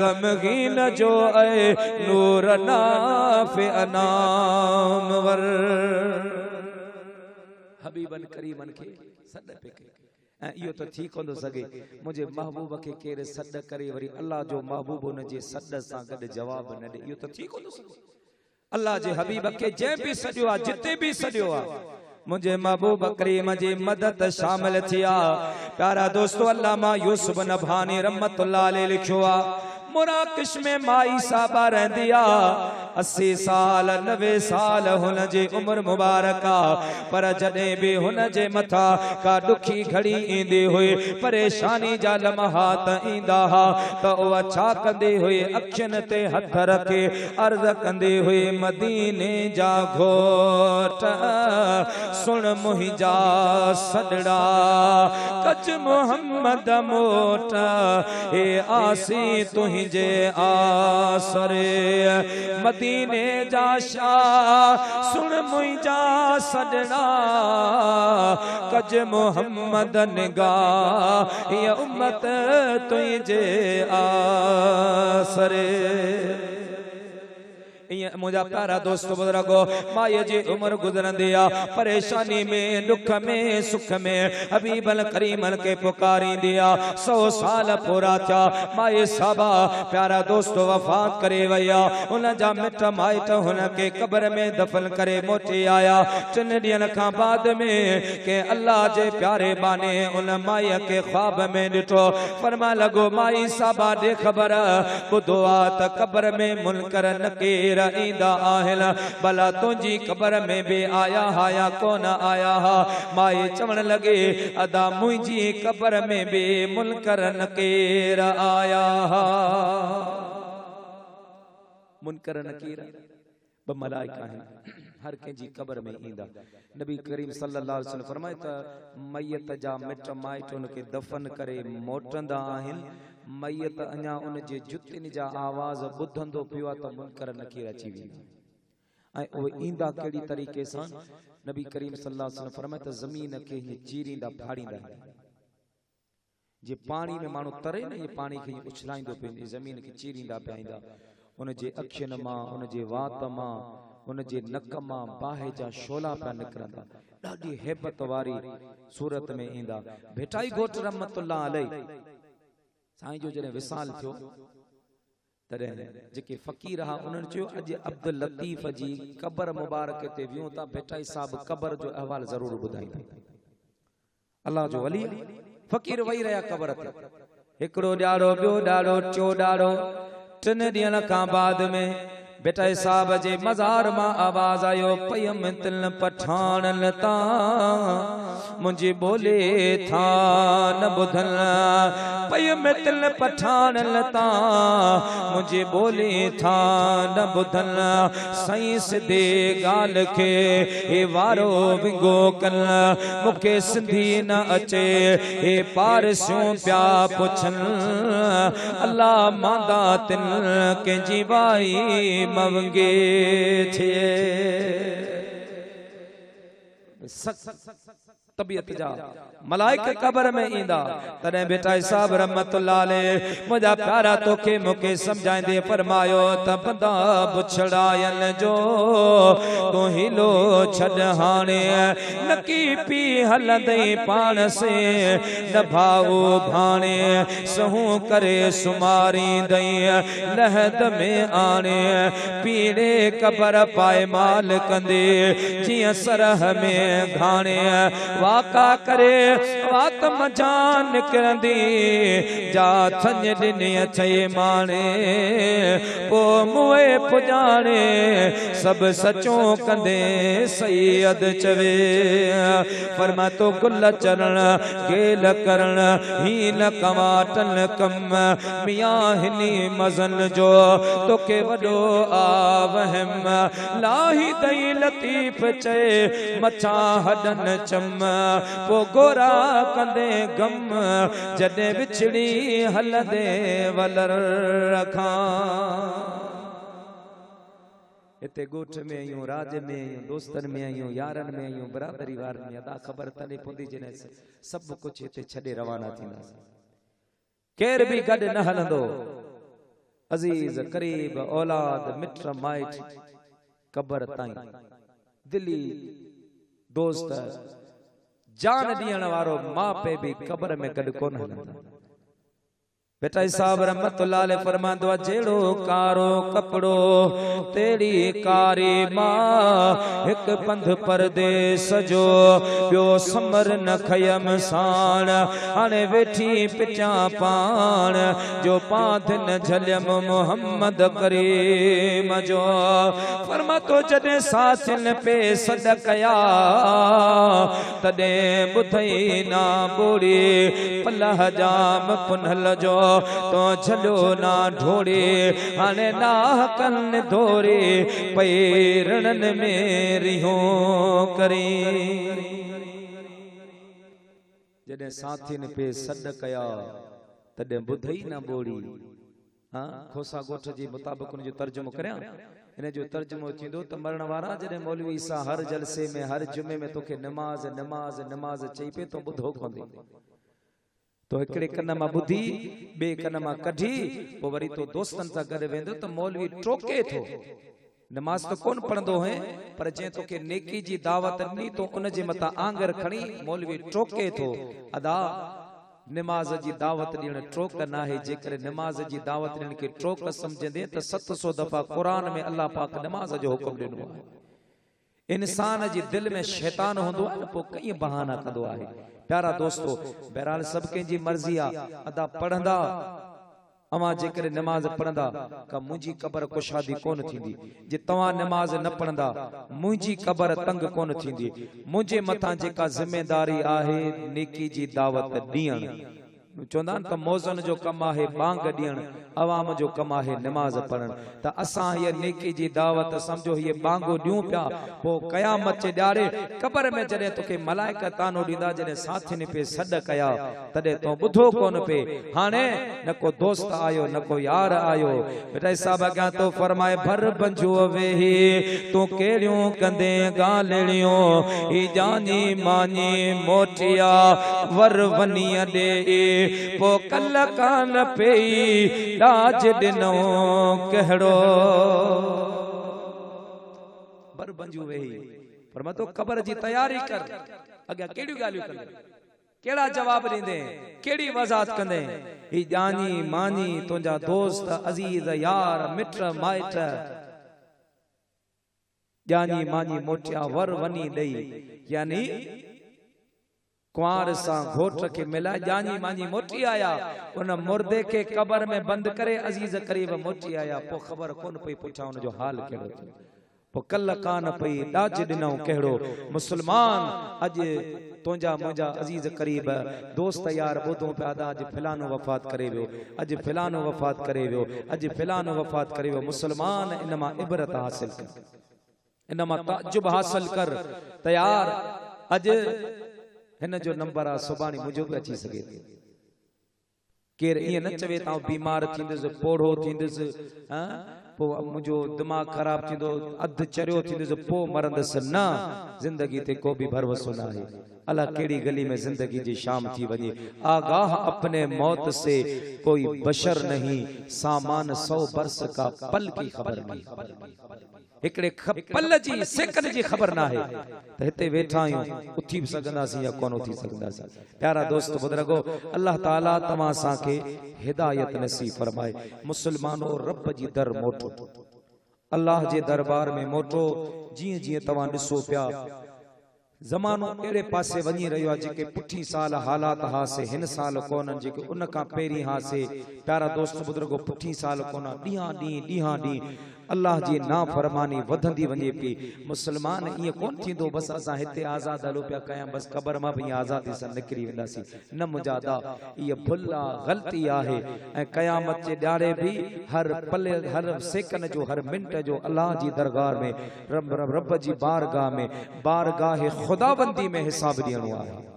गमगीन जो ए नूर नाफे अनामवर हबीबन करीमन के सद पे के इहो तो ठीक होंदो सके मुझे महबूब के केरे सद करे वरी अल्लाह जो महबूब उन जे सद सा गड जवाब न दे इहो तो ठीक होंदो सके अल्लाह जे हबीब के जे भी सडियो आ जिते भी सडियो आ मुझे महबूब करीम जी मदद शामिल थिया प्यारा दोस्तों अल्लामा यूसुफ नभानी रहमतुल्लाह अलैहि लिखियो आ मुराकिश में माई साबा रहंदिया 80 साल 90 साल हुन जे उम्र मुबारका पर जडे भी हुन जे मथा का दुखी घड़ी इंदी हुई परेशानी जा लम्हात इंदा हा त ओ छा कंदी हुई अखियन ते हथ रखे अर्ज कंदी हुई मदीने जा घोट सुन मुहिंजा सदड़ा कच मोहम्मद मोट ए आसी तुही जे आसरे मदीने जा शाह सुन मुहिंजा सदड़ा कज मोहम्मद निगाह ये उम्मत तुही जे आसरे मुझा प्यारा दोस्तों बुजुर्गो माए जी उम्र गुजरंदी आ परेशानी में दुख में सुख में हबीबल करीमल के पुकारी दिया 100 साल पूरा था माए साबा प्यारा दोस्तों वफात करे वया उन जा मिट माइट हुन के कब्र में दफन करे मोटी आया 3 ॾींहनि खां बाद में के अल्लाह जे प्यारे बाने उन माई के ख्वाब में ॾिठो फरमा लगो माई साबा दे खबर ॿुधो आ त कब्र में मुनकर नकीर ईंदा आहिन भला तुंहिंजी कब्र में भी आया हा या कोन आया हा माई चवण लगे अदा मुंहिंजी कब्र में भी मुनकर नकीर आया हा मुनकर नकीर ब मलाइका है हर कंहिंजी कब्र में ईंदा नबी करीम सल्लल्लाहु अलैहि वसल्लम फरमाए त मैयत जा मिट माइट उनके दफन करे मोटंदा आहिन मैयत अञा उन जे जुतिन जा आवाज़ ॿुधंदो पियो आहे त मुनकर नकीर अची वेंदा ऐं उहे ईंदा कहिड़ी तरीक़े सां नबी करीम सल्लल्लाहु अलैहि वसल्लम फरमाए त ज़मीन खे हीअं चीरींदा फाड़ींदा जे पाणी में माण्हू तरे न ये पाणी खे उछलाईंदो पियो ज़मीन खे चीरींदा पिया ईंदा उन जे अखियुनि मां उन जे वात मां उन जे नक मां बाहि जा शोला पिया निकिरंदा ॾाढी हैबत वारी सूरत में ईंदा भेटाई घोट रहमतुल्लाह अलैहि साईं जो जॾहिं विसाल थियो तॾहिं जेके फ़कीर हा उन्हनि चयो अॼु अब्दुल लतीफ़ जी क़बर मुबारक ते वियूं था भेटाई साहब क़बर जो अहवाल ज़रूर ॿुधाईंदा अल्लाह जो वली फ़कीर वही रहा क़बर ते हिकिड़ो ॾाढ़ो ॿियो ॾाढ़ो टियों ॾाढ़ो 3 ॾींहंनि खां बाद में बेटा साहब जे मज़ार मां आवाज़ आयो पयम तिल पठान लता मुझे बोले था न बुधन पयम तिल पठान लता मुझे बोले था न बुधन सही सिधे गाल के हे वारो विगो कल मुखे सिंधी न अचे हे पारसियों प्या पुछन अल्लाह मांदा तिल के जीवाई मंगे थे तबीयत जा मलाइक कबर में ईंदा तने बेटा साहब रहमतुल्लाह अलैह मुझा प्यारा तोखे मुके समझाइंदे फरमायो त बंदा बुछड़ायन जो तो हिलो छड़ हाने नकी पी हलंदे पान से न भाऊ भाणे सहू करे सुमारी दई लहद में आने पीड़े कबर पाए माल कंदे जिया सरह में घाणे वाका करे वात मजान निकरंदी जा थन दिने छे माने पो मुए पुजाने सब सचो कंदे सैयद चवे फरमा तो गुल चरण गेल करण ही न कमाटन कम मियां हिनी मजन जो तोके वडो आवहम लाही दई लतीफ चे मचा हडन चम पो गोरा कंदे गम जडे विछड़ी हलदे वलर रखा इते गोठ में आयूं राज में आयूं दोस्तन में आयूं यारन में आयूं बरादरी वार में अदा खबर तने पुंदी जने सब कुछ इते छडे रवाना थींदा केर भी गड न हलंदो अजीज करीब औलाद मित्र माइट कबर ताई दिली दोस्त जान दियण वारो मां पे भी कबर में गड कोन हलंदा बेटा साहब रहमतुल्लाह अलैह फरमांदो जेड़ो कारो कपड़ो तेरी कारी मां एक पंध परदेस जो बियो समर न खयम साण हाने वेठी पिचा पाण जो पाध न झलम मोहम्मद करीम जो फरमातो जदे साथिन पे सद कया तदे बुधई ना बोड़ी पलह जाम पुनल जो तो झलो ना ढोड़े हाने ना कन धोरे पैरणन में रिहो करी जडे साथिन पे सद कया तडे बुधई ना बोड़ी हां खोसा गोठ जी मुताबिक उन जो तर्जुमो करया इन जो तर्जुमो थींदो त मरण वारा जडे मौलवी सा हर जलसे में हर जुमे में तोखे नमाज नमाज नमाज चई पे तो बुधो कोंदे तो एकड़े कन मां बुधी बे कन मां कढी पो वरी तो दोस्तन सा गड वेंदो त मौलवी टोके थो नमाज तो कोन पढ़ंदो है पर जे तो के नेकी जी दावत नी तो उन जे मता आंगर खणी मौलवी टोके थो अदा नमाज जी दावत ॾियण ट्रोक ना है जेकर नमाज जी दावत ॾियण के ट्रोक समझंदे त 700 दफा कुरान में अल्लाह पाक नमाज जो हुक्म ॾिनो है इंसान जी दिल में शैतान होंदो है पो कई बहाना कंदो है प्यारा दोस्तों बहरहाल सबके जी मर्जी आ अदा पढ़ंदा अमा जेकर नमाज पढ़ंदा का मुंजी कबर कुशादी कोन थींदी जे तवा नमाज न पढ़ंदा मुंजी कबर तंग कोन थींदी मुझे मथा जेका जिम्मेदारी आहे नेकी जी दावत दियण चवंदा आहिनि त मौज़न जो कमु आहे बांग ॾियण, अवाम जो कमु आहे निमाज़ पढ़ण। त असां हीअ नेकी जी दावत सम्झो हीअ बांगो ॾियूं पिया, पोइ क़यामत जे ॾियारे क़बर में जॾहिं तोखे मलाइका तानो ॾींदा, जॾहिं साथियुनि पे सॾ कया तॾहिं तो ॿुधो कोन पे। हाणे न को दोस्त आयो न को यार आयो। बेटा साहब अॻियां तो फरमाए भर बंजूअ वेही तूं कहिड़ियूं कंदे ॻाल्हियूं, ही जानी मानी मोटिया वर वनीअ ॾे पो कल कान पई लाज ॾिनो कहिड़ो। बर बंजू वेही पर मां तो क़बर जी तैयारी कर, अॻियां कहिड़ियूं ॻाल्हियूं कंदे, कहिड़ा जवाब ॾींदे, कहिड़ी वज़ाहत कंदे। ही जानी मानी तुंहिंजा दोस्त अज़ीज़ यार मिट माइट, जानी मानी मोटिया वर वनी ॾेई, यानी कुंवार सां घोट खे मिलाए जानी मानी मोटी आया, उन मुर्दे के कबर में बंद करे अजीज करीब मोटी आया। पो खबर कोन पई पुछा उन जो हाल कहिड़ो थियो, पो कल कान पई ॾाज ॾिनो कहिड़ो। मुसलमान अज तुंहिंजा मुंहिंजा अजीज करीब दोस्त यार ॿुधूं पिया था, अॼु फिलानो वफ़ात करे वियो, अॼु फिलानो वफ़ात करे वियो, अॼु फिलानो वफ़ात करे वियो। मुसलमान इन मां इबरत हासिल कर, इन मां ताजुब हासिल कर। तयार अॼु हिन जो नंबर आ, सुभाणे मुंहिंजो बि अची सघे थो। केर ईअं न चवे त बीमार थींदुसि, पोढ़ो थींदुसि, पो मुंहिंजो दिमाग़ ख़राब थींदो, अधु चरियो थींदुसि, पोइ मरंदुसि। न, जिंदगी ते को बि भरोसो न आहे। अल्लाह कहिड़ी गली में जिंदगी जी शाम थी वञे। आगाह अपने मौत से कोई बशर नहीं, सामान 100 बरस का पल की खबर नहीं। हिकड़े पल जी सेकंड जी खबर ना है तो हिते वेठा आहियूं, उथी भी सघंदासीं या कोन उथी सघंदासीं। प्यारा दोस्त बुजुर्गो, अल्लाह ताला तव्हां असांखे हिदायत नसीब फरमाए। मुसलमानो रब जी दर मोटो, अल्लाह जे दरबार में मोटो। जीअं जीअं तव्हां ॾिसो पिया ज़मानो अहिड़े पासे वञी रहियो आहे, जेके पुठी साल हालात हासे हिन साल कोन, जेके उन खां पहिरीं हासे। प्यारा दोस्त बुजुर्गो, पुठी साल कोन, ॾींहां ॾींहुं अल्लाह जी नाफरमानी वधंदी वञे पई। मुसलमान ईअं कोन थींदो बस असां हिते आज़ाद हलो पिया कयां, बस क़बर मां भी आज़ादी सां निकिरी वेंदासीं। न मुजादा, इहा भुल आहे, ग़लती आहे। ऐं क़यामत जे ॾियारे भी हर पल, हर सेकंड जो, हर मिंट जो अल्लाह जी दरगाह में, रब जी बारगाह में, बारगाह खुदाबंदी में हिसाब ॾियणो आहे।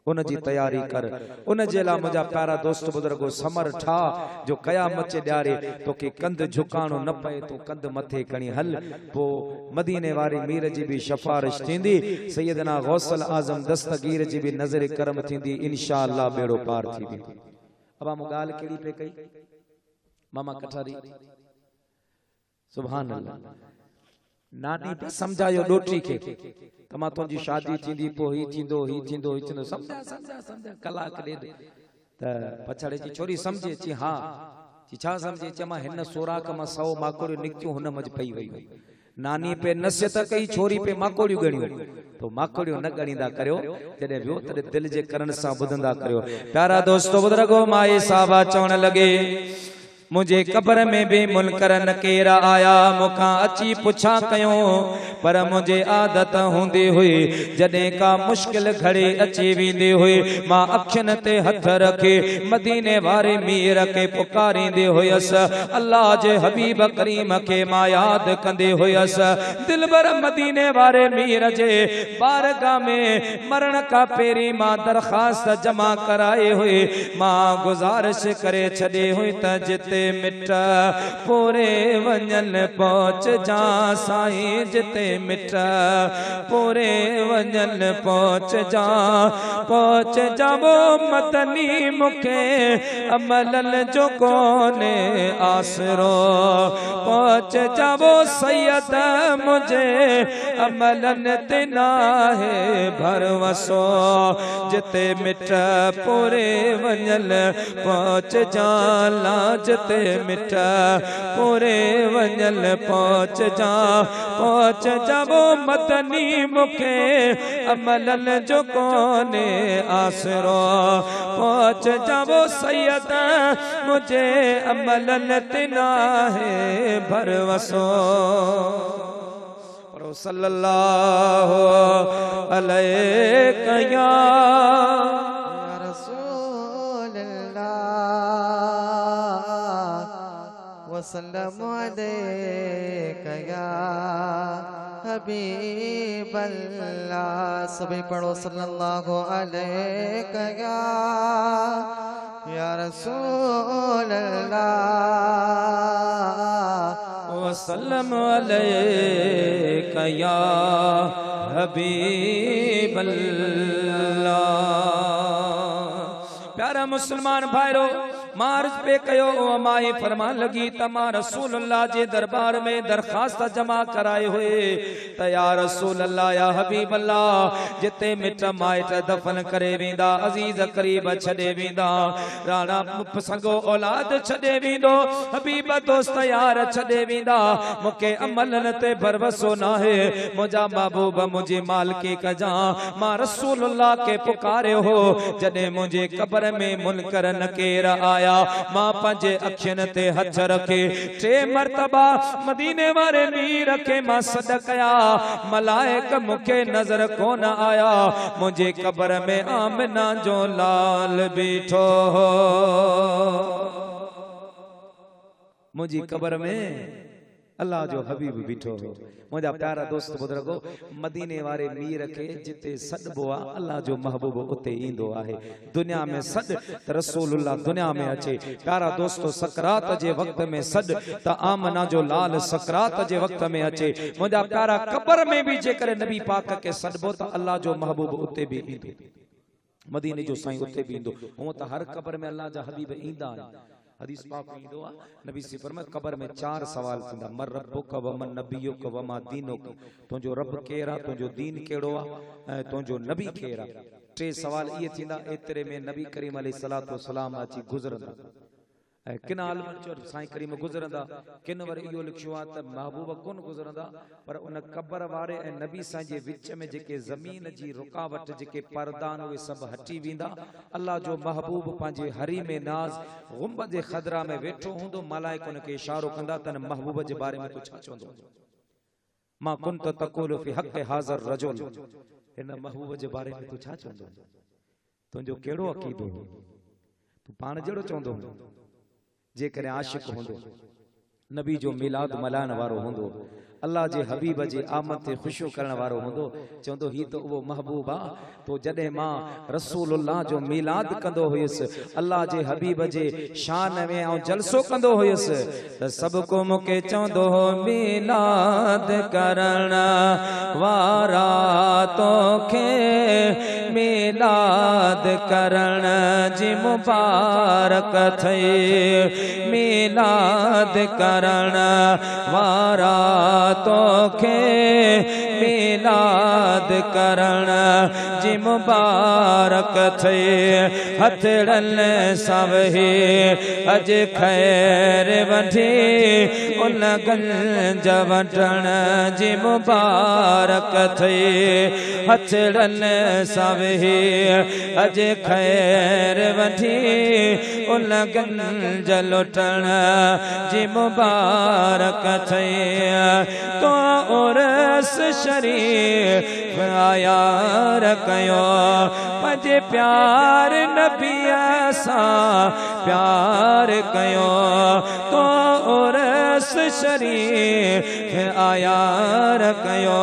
उन जी तैयारी कर। उन जे लाइ मुंहिंजा प्यारा दोस्त बुजुर्गो समर ठा, जो क़यामत जे ॾियारे तोखे कंध झुकाणो न पए, तो कंध मथे खणी हल। पोइ मदीने वारे मीर जी भी सिफारिश थींदी, सैयदना गौसल आज़म दस्तगीर जी भी नज़र करम थींदी। इंशाअल्लाह बेड़ो पार थी वेंदो। अब मूं ॻाल्हि कहिड़ी पे कई, मामा कठारी, सुभान अल्लाह। नानी पे समझायो डोटी खे त मां तुंहिंजी शादी थींदी, पोइ ही थींदो, ही थींदो, ही थींदो। समझा कलाक ॾेढ त पछाड़े जी छोरी सम्झे, ची हा, ची छा सम्झे, चे मां हिन सोराख मां 100 माकोड़ियूं निकितियूं, हुन मज पई वई। नानी पे नसियत कई, छोरी पे माकोड़ियूं ॻणियूं, तो माकोड़ियूं न ॻणींदा करियो, जॾहिं वियो तॾहिं दिलि जे करण सां ॿुधंदा करियो। प्यारा दोस्तो बुजुर्गो, माए साहबा चवण लॻे, मुझे कब्र में भी मुनकर नकेर आया, मुखां अची पुछा कयो, पर मुझे आदत हूंदी हुई जॾहिं का मुश्किल घड़ी अची वेंदी हुई, मां अखियुनि ते हथ रखे मदीने वारे मीर के पुकारींदी हुयसि। अल्लाह जे हबीब करीम के मां याद कंदी हुयसि। दिलबर मदीने वारे मीर जे बारगाह में मरण का पहिरीं मां दरखास्त जमा कराई हुई। मां गुज़ारिश करे छॾी हुई त जिते मिट पूरे वञन पहुच जा साईं, जिते मिट पूरे वञन पहुच जा वो मदनी मुखे अमलन जो कोने आसरो, पहुच जा वो सैयद मुझे अमलन ते नाहे भरवसो, जिते मिट पूरे वञन पहुच जा लाज ते मिट पूरे वञल पहुच जा वो मदनी मुखे अमलन जो कोने आसरो, पहुच जा वो सैयद मुझे अमलन ते नाहे भरवसो। सल्लल्लाहु अलैहि या रसूल वसल्लम अलैका या हबीब अल्लाह। सभी पढ़ो सल्लल्लाहु अलैका या रसूल अल्लाह। वसल्लम अलैका या हबीब अल्लाह। प्यारा मुसलमान भाईरो मार्च पे कयो माए फरमान लगी तमा रसूलुल्लाह जे दरबार में दरखास्त जमा कराए हुए त या रसूलुल्लाह या हबीब अल्लाह जिते मिट माइट दफन करे वेंदा अजीज करीब छडे वेंदा राणा संगो औलाद छडे वेंदो हबीब दोस्त यार छडे वेंदा मुके अमलन ते भरवसो ना है मुजा महबूब मुझे मालिक कजा मां रसूलुल्लाह के पुकारे हो जदे मुझे कब्र में मुनकर नकीर आया मां पंजे अखियन ते हथ रखे 3 मरतबा मदीने वाले मीर रखे मां सदकया मलाइक मुखे नजर कोन आया मुझे कब्र में आमना जो लाल बीठो मुझी कब्र में अल्लाह जो हबीब बीठो मुझा प्यारा दोस्त बुजुर्गो मदीने वाले मीर के जिते सदबो आ अल्लाह जो महबूब उते इंदो आहे दुनिया में सद रसूलुल्लाह दुनिया में अचे प्यारा दोस्तों सकरात जे वक्त में सद त आमना जो लाल सकरात जे वक्त में अचे मुझा प्यारा कब्र में भी जेकर नबी पाक के सदबो त अल्लाह जो महबूब उते भी इंदो मदीने जो साईं उते भी इंदो हो त हर कब्र में अल्लाह जा हबीब इंदा हदीस पाक में इंदो नबी से फरमाया कब्र में 4 सवाल थींदा मर रब्बुक व मन नबियुक व मा दीनुक तुंजो रब केरा तुंजो दीन केड़ो आ तुंजो नबी केरा 3 सवाल ये थींदा एतरे में नबी करीम अलैहिस्सलातु वस्सलाम अची गुजरंदा किन आलम चो साईं करीम गुजरंदा किन वरी इहो लिखियो आ त महबूब कोन गुजरंदा पर उन कब्र वारे ऐं नबी साईं जे विच में जेके ज़मीन जी रुकावट जेके परदान उहे सब हटी वेंदा अल्लाह जो महबूब पंहिंजे हरी में नाज गुंबद जे खदरा में वेठो हूंदो मलाइक उन खे इशारो कंदा तन महबूब जे बारे में तू छा चवंदो मां कुंत तक़ूलु फी हक़ हाज़र रजुल इन महबूब जे बारे में तू छा चवंदो तुंहिंजो कहिड़ो अक़ीदो तू पाण जहिड़ो चवंदो जेकर आशिक होंदो नबी जो मिलाद मलान वारो होंदो अल्लाह जे हबीब जे आमद ते खुशो करण वारो होंदो चवंदो ही तो वो महबूब आ तो जडे मां रसूलुल्लाह जो मिलाद कंदो हुयस अल्लाह जे हबीब जे शान में ऐं जलसो कंदो हुयस त सब को मुके चवंदो मिलाद करण वारा तोखे मिलाद करण जी मुबारक थई मिलाद करण वारा तोखे मिलाद करण जी मुबारक थे हथड़न सवही अज खैर वठी उन गंज वठण जी मुबारक थे हथड़न सवही अज खैर वठी उन गंज लुटण जी मुबारक थे तो उरस शरीफ आया रखयो पंजे प्यार नबी सा प्यार कयो तो उरस शरीफ आया रखयो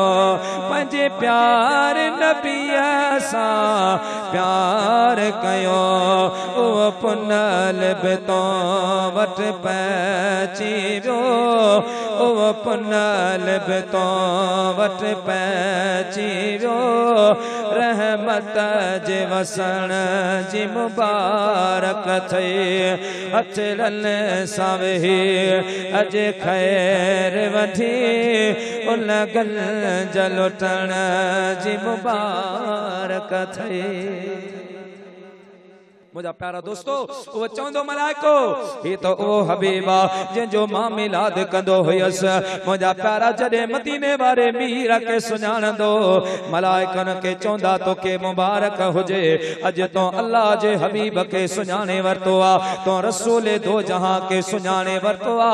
पंजे प्यार नबी सा प्यार कयो ओ पुनल बितो वट पैची वियो ओ पुनल बितो वट पैची वियो रहमत जे वसण जी मुबारक थे अचरन सावेही अज खैर वठी उन गंज लुटण जी मुबारक थे मुझा प्यारा दोस्तों वो चवंदो मलाइको ही तो ओ हबीबा जंहिंजो मां मिलाद कंदो हुयस मुझा प्यारा जॾहिं मदीने वारे मीर के सुञाणंदो मलाइकन के चवंदा तो के मुबारक हुजे अज तो अल्लाह जे हबीब के सुञाणे वरतो आ तो रसूल दो जहां के सुञाणे वरतो आ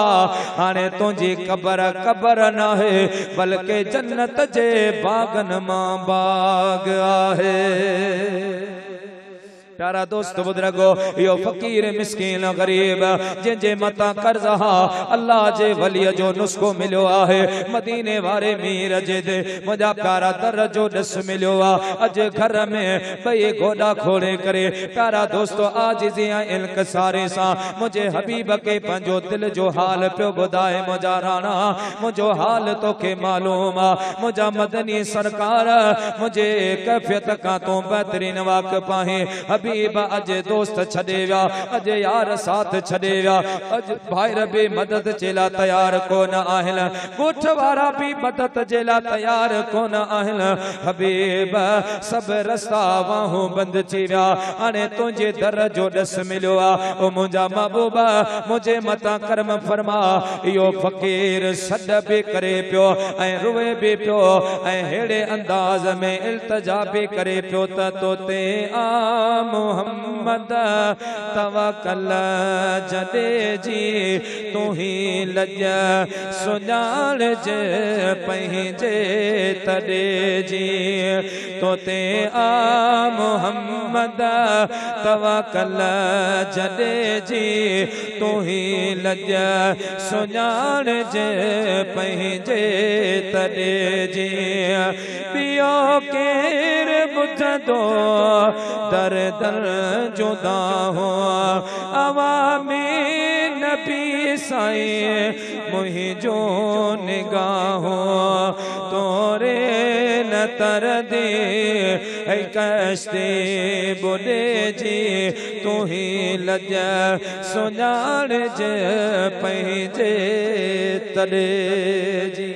हाणे तुंहिंजी कब्र कब्र न है बल्कि जन्नत जे बागन मां बाग आहे प्यारा दोस्त बुजुर्गो यो फकीर मिस्कीन गरीब जे मता कर्ज हा अल्लाह जे वली जो नुस्खो मिलो आहे मदीने वारे मीर जे दे मुझा प्यारा दर जो दस मिलो आ अज घर में बई गोडा खोले करे प्यारा दोस्तो आजिज़ी इल्क सारे सा मुझे हबीब के पंजो दिल जो हाल प्यो बुधाए मुझा राणा मुझो हाल तो के मालूम आ मुझा मदनी सरकार मुझे कैफियत का तो बेहतरीन वाक़िफ़ आहे हबीब अज दोस्त छड़े व्या अज यार साथ छड़े व्या अज भाईर भी मदद जेला तैयार कोन आहिन गोठ वारा भी मदद जेला तैयार कोन आहिन हबीब सब रस्ता वाहूं बंद थी व्या हाणे तुझे दर जो दस मिलो आ ओ मुझा महबूबा मुझे मता करम फरमा यो फकीर सद भी करे पियो ऐं रोए भी पियो ऐं हेड़े अंदाज में इल्तिजा भी करे पियो त तोते आ मोहम्मद तवक्कल जदे जी तू ही लज सुजान जे पंहिंजे तडे जी तोते आ मोहम्मद तवक्कल जदे जी तू ही लज सुजान जे पंहिंजे तडे जी पियो केर बुझंदो दर दर जुदा हो अवामी नबी साईं मुहिंजो निगाहो तोरे न तर दे ऐ कश्ती बुडे जी तू ही लज सुजान जे पंहिंजे तडे जी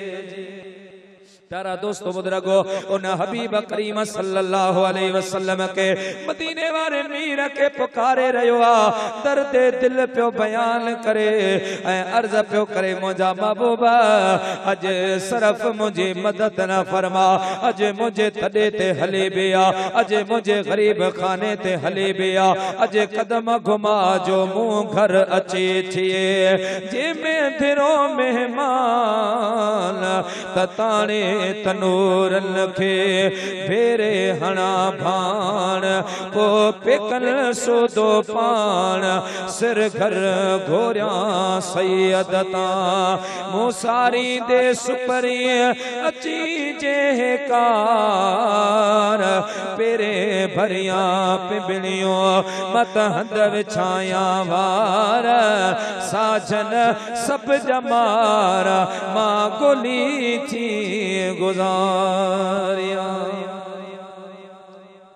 प्यारा दोस्तों बुजुर्गो उन हबीब करीम सल्लल्लाहु अलैहि वसल्लम के मदीने वाले मीर के पुकारे रहो आ दर्द दिल प्यो बयान करे ऐ अर्ज प्यो करे मुझा महबूबा अज सरफ मुझे मदद न फरमा अज मुझे तडे ते हले बिया अज मुझे गरीब खाने ते हले बिया अज कदम घुमा जो मुंह घर अचे थिए जे में थिरो मेहमान तताने तनूर लखे फेरे हणा भाण को पेकन सोदो पान सिर घर घोरिया सैयद ता मुसारी दे सुपरी अची जे कार पेरे भरिया पिबलियो मत हंद विछाया वार साजन सब जमारा मां गोली थी गुजारिया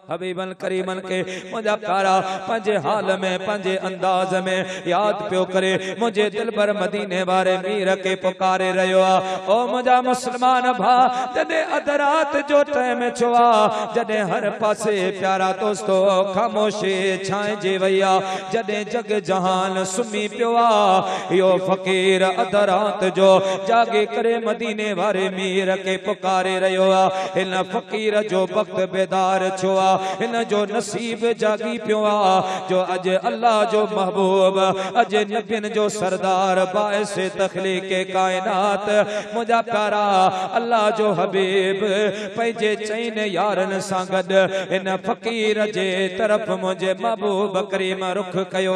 हबीबन करीमन के मुझा प्यारा पंजे हाल में पंजे अंदाज में याद प्यो करे मुझे दिल भर मदीने वारे मीर के पुकारे रहो ओ मुझा मुसलमान भा जदे अदरात जो टाइम छुआ जदे हर पासे प्यारा दोस्तो खामोशी छाए जे वैया जदे जग जहान सुमी पियो यो फकीर अदरात जो जागे करे मदीने वारे मीर के पुकारे रहो इन फकीर जो वक्त बेदार छुआ इन जो नसीब जागी पियो जो अज अल्लाह जो महबूब अज नबियन जो सरदार बाइस तखलीक कायनात मुझा प्यारा अल्लाह जो हबीब पंहिंजे चईन यारन सां गॾु इन फकीर जे तरफ़ मुझे महबूब करीम रुख कयो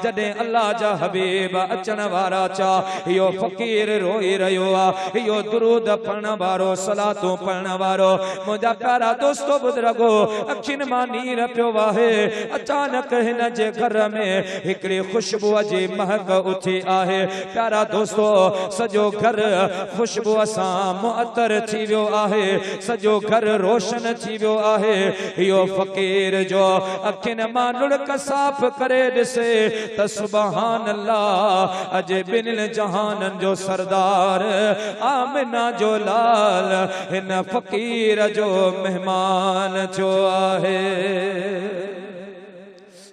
जॾहिं अल्लाह जा हबीब अचण वारा चा इहो फकीर रोई रहियो इहो दुरूद पढ़ण वारो सलातूं पढ़ण वारो मुझा प्यारा दोस्तो बुजुर्गो अखिन मां नीर पियो वाहे अचानक हिन जे घर में हिकड़ी खुशबू जी महक उठी आहे प्यारा दोस्तो सजो घर खुशबू सां मुअत्तर थी वियो आहे सजो घर रोशन थी वियो आहे इहो फकीर जो अखिन मां लुड़क साफ करे ॾिसे त सुभान अल्लाह अज बिन जहानन जो सरदार आमिना जो लाल हिन फकीर जो मेहमान जो आहे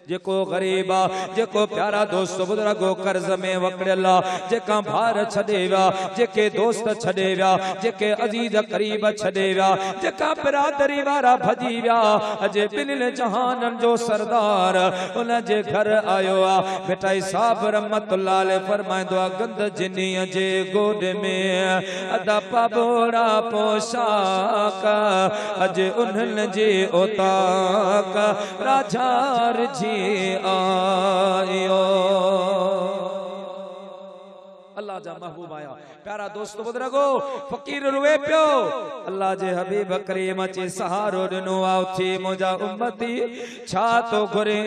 जेको गरीब आ, जेको प्यारा दोस्त बुजुर्गो कर्ज में वकड़ियल आ, जेका भार छॾे विया, जेके दोस्त छॾे विया, जेके अजीज करीब छॾे विया, जेका बिरादरी वारा भॼी विया, अॼु ॿिन्हिनि जहाननि जो सरदार उन जे घर आयो आ। मिठाई साहब रहमतुल्लाह अलैह फरमाईंदो आ, गंद जिनीअ जे गोॾ में अदा पाबोरा पोशाक, अॼु उन्हनि जे ओताक राझार जी आयो। अल्लाह जा महबूब आया। प्यारा दोस्त बुजुर्गो, फकीर रुए पियो, अल्लाह जे हबीब करीम अची सहारो ॾिनो आ। उथी मुंहिंजा उम्मती छा तो घुरे,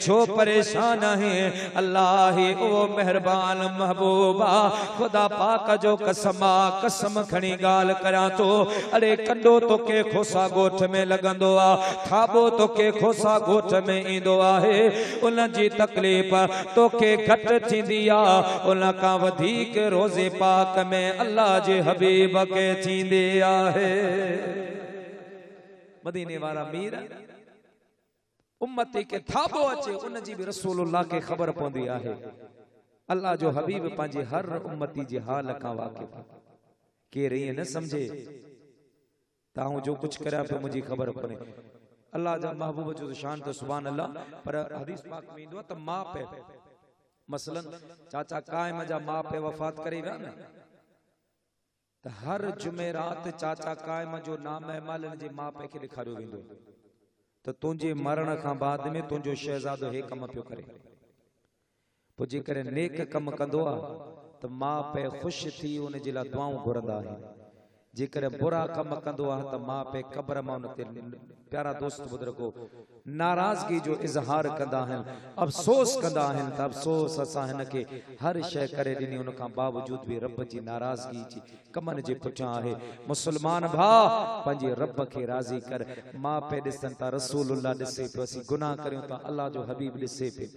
छो परेशान आहे? अल्लाह ही ओ मेहरबान महबूब आ। खुदा पाक जो कसम आ, कसम खणी ॻाल्हि करियां तो, अरे कंडो तोखे खोसा ॻोठ में लॻंदो आ, थाबो तोखे खोसा ॻोठ में ईंदो आहे, उन जी तकलीफ़ तोखे घटि थींदी आ, उन खां वधीक रोज़े पाक में अल्लाह जे हबीब के थींदे आहे। मदीने वारा मीर उम्मती के थाबो अचे, उन जी भी रसूलुल्लाह के खबर पवंदी आहे। अल्लाह जो हबीब पंहिंजे हर उम्मती जे हाल खां वाक़िफ़। केर ईअं न समझे ताऊं जो कुछ करिया पियो मुंहिंजी खबर कोन्हे। अल्लाह जा महबूब जो शान तो सुभान अल्लाह, पर हदीस पाक में ईंदो आहे त मां पे मसलन चाचा कायम जा मां पे वफ़ात करे विया न, त हर जुमेरात चाचा कायम जो नाम अहमालन जे मां पे खे ॾेखारियो वेंदो त तुंहिंजे मरण खां बाद में तुंहिंजो शहज़ादो हे कम पियो करे। पोइ जेकर नेक कम कंदो आहे त मां पे ख़ुशि थी उन जे लाइ दुआऊं घुरंदा आहिनि, जेकर बुरा कम कंदो आहे त मां पे क़ब्र मां उन ते प्यारा दोस्त बुजुर्गो नाराज़गी जो इज़हार कंदा आहिनि, अफ़सोस कंदा आहिनि त अफ़सोस असां हिन खे हर शइ करे ॾिनी, उन खां बावजूद बि रब जी नाराज़गी जी कमनि जे पुठियां आहे। मुस्लमान भाउ पंहिंजे रब खे राज़ी कर। मां पे ॾिसनि था, रसूलुल्लाह ॾिसे पियो, असीं गुनाह करियूं था, अल्लाह जो हबीब ॾिसे पियो,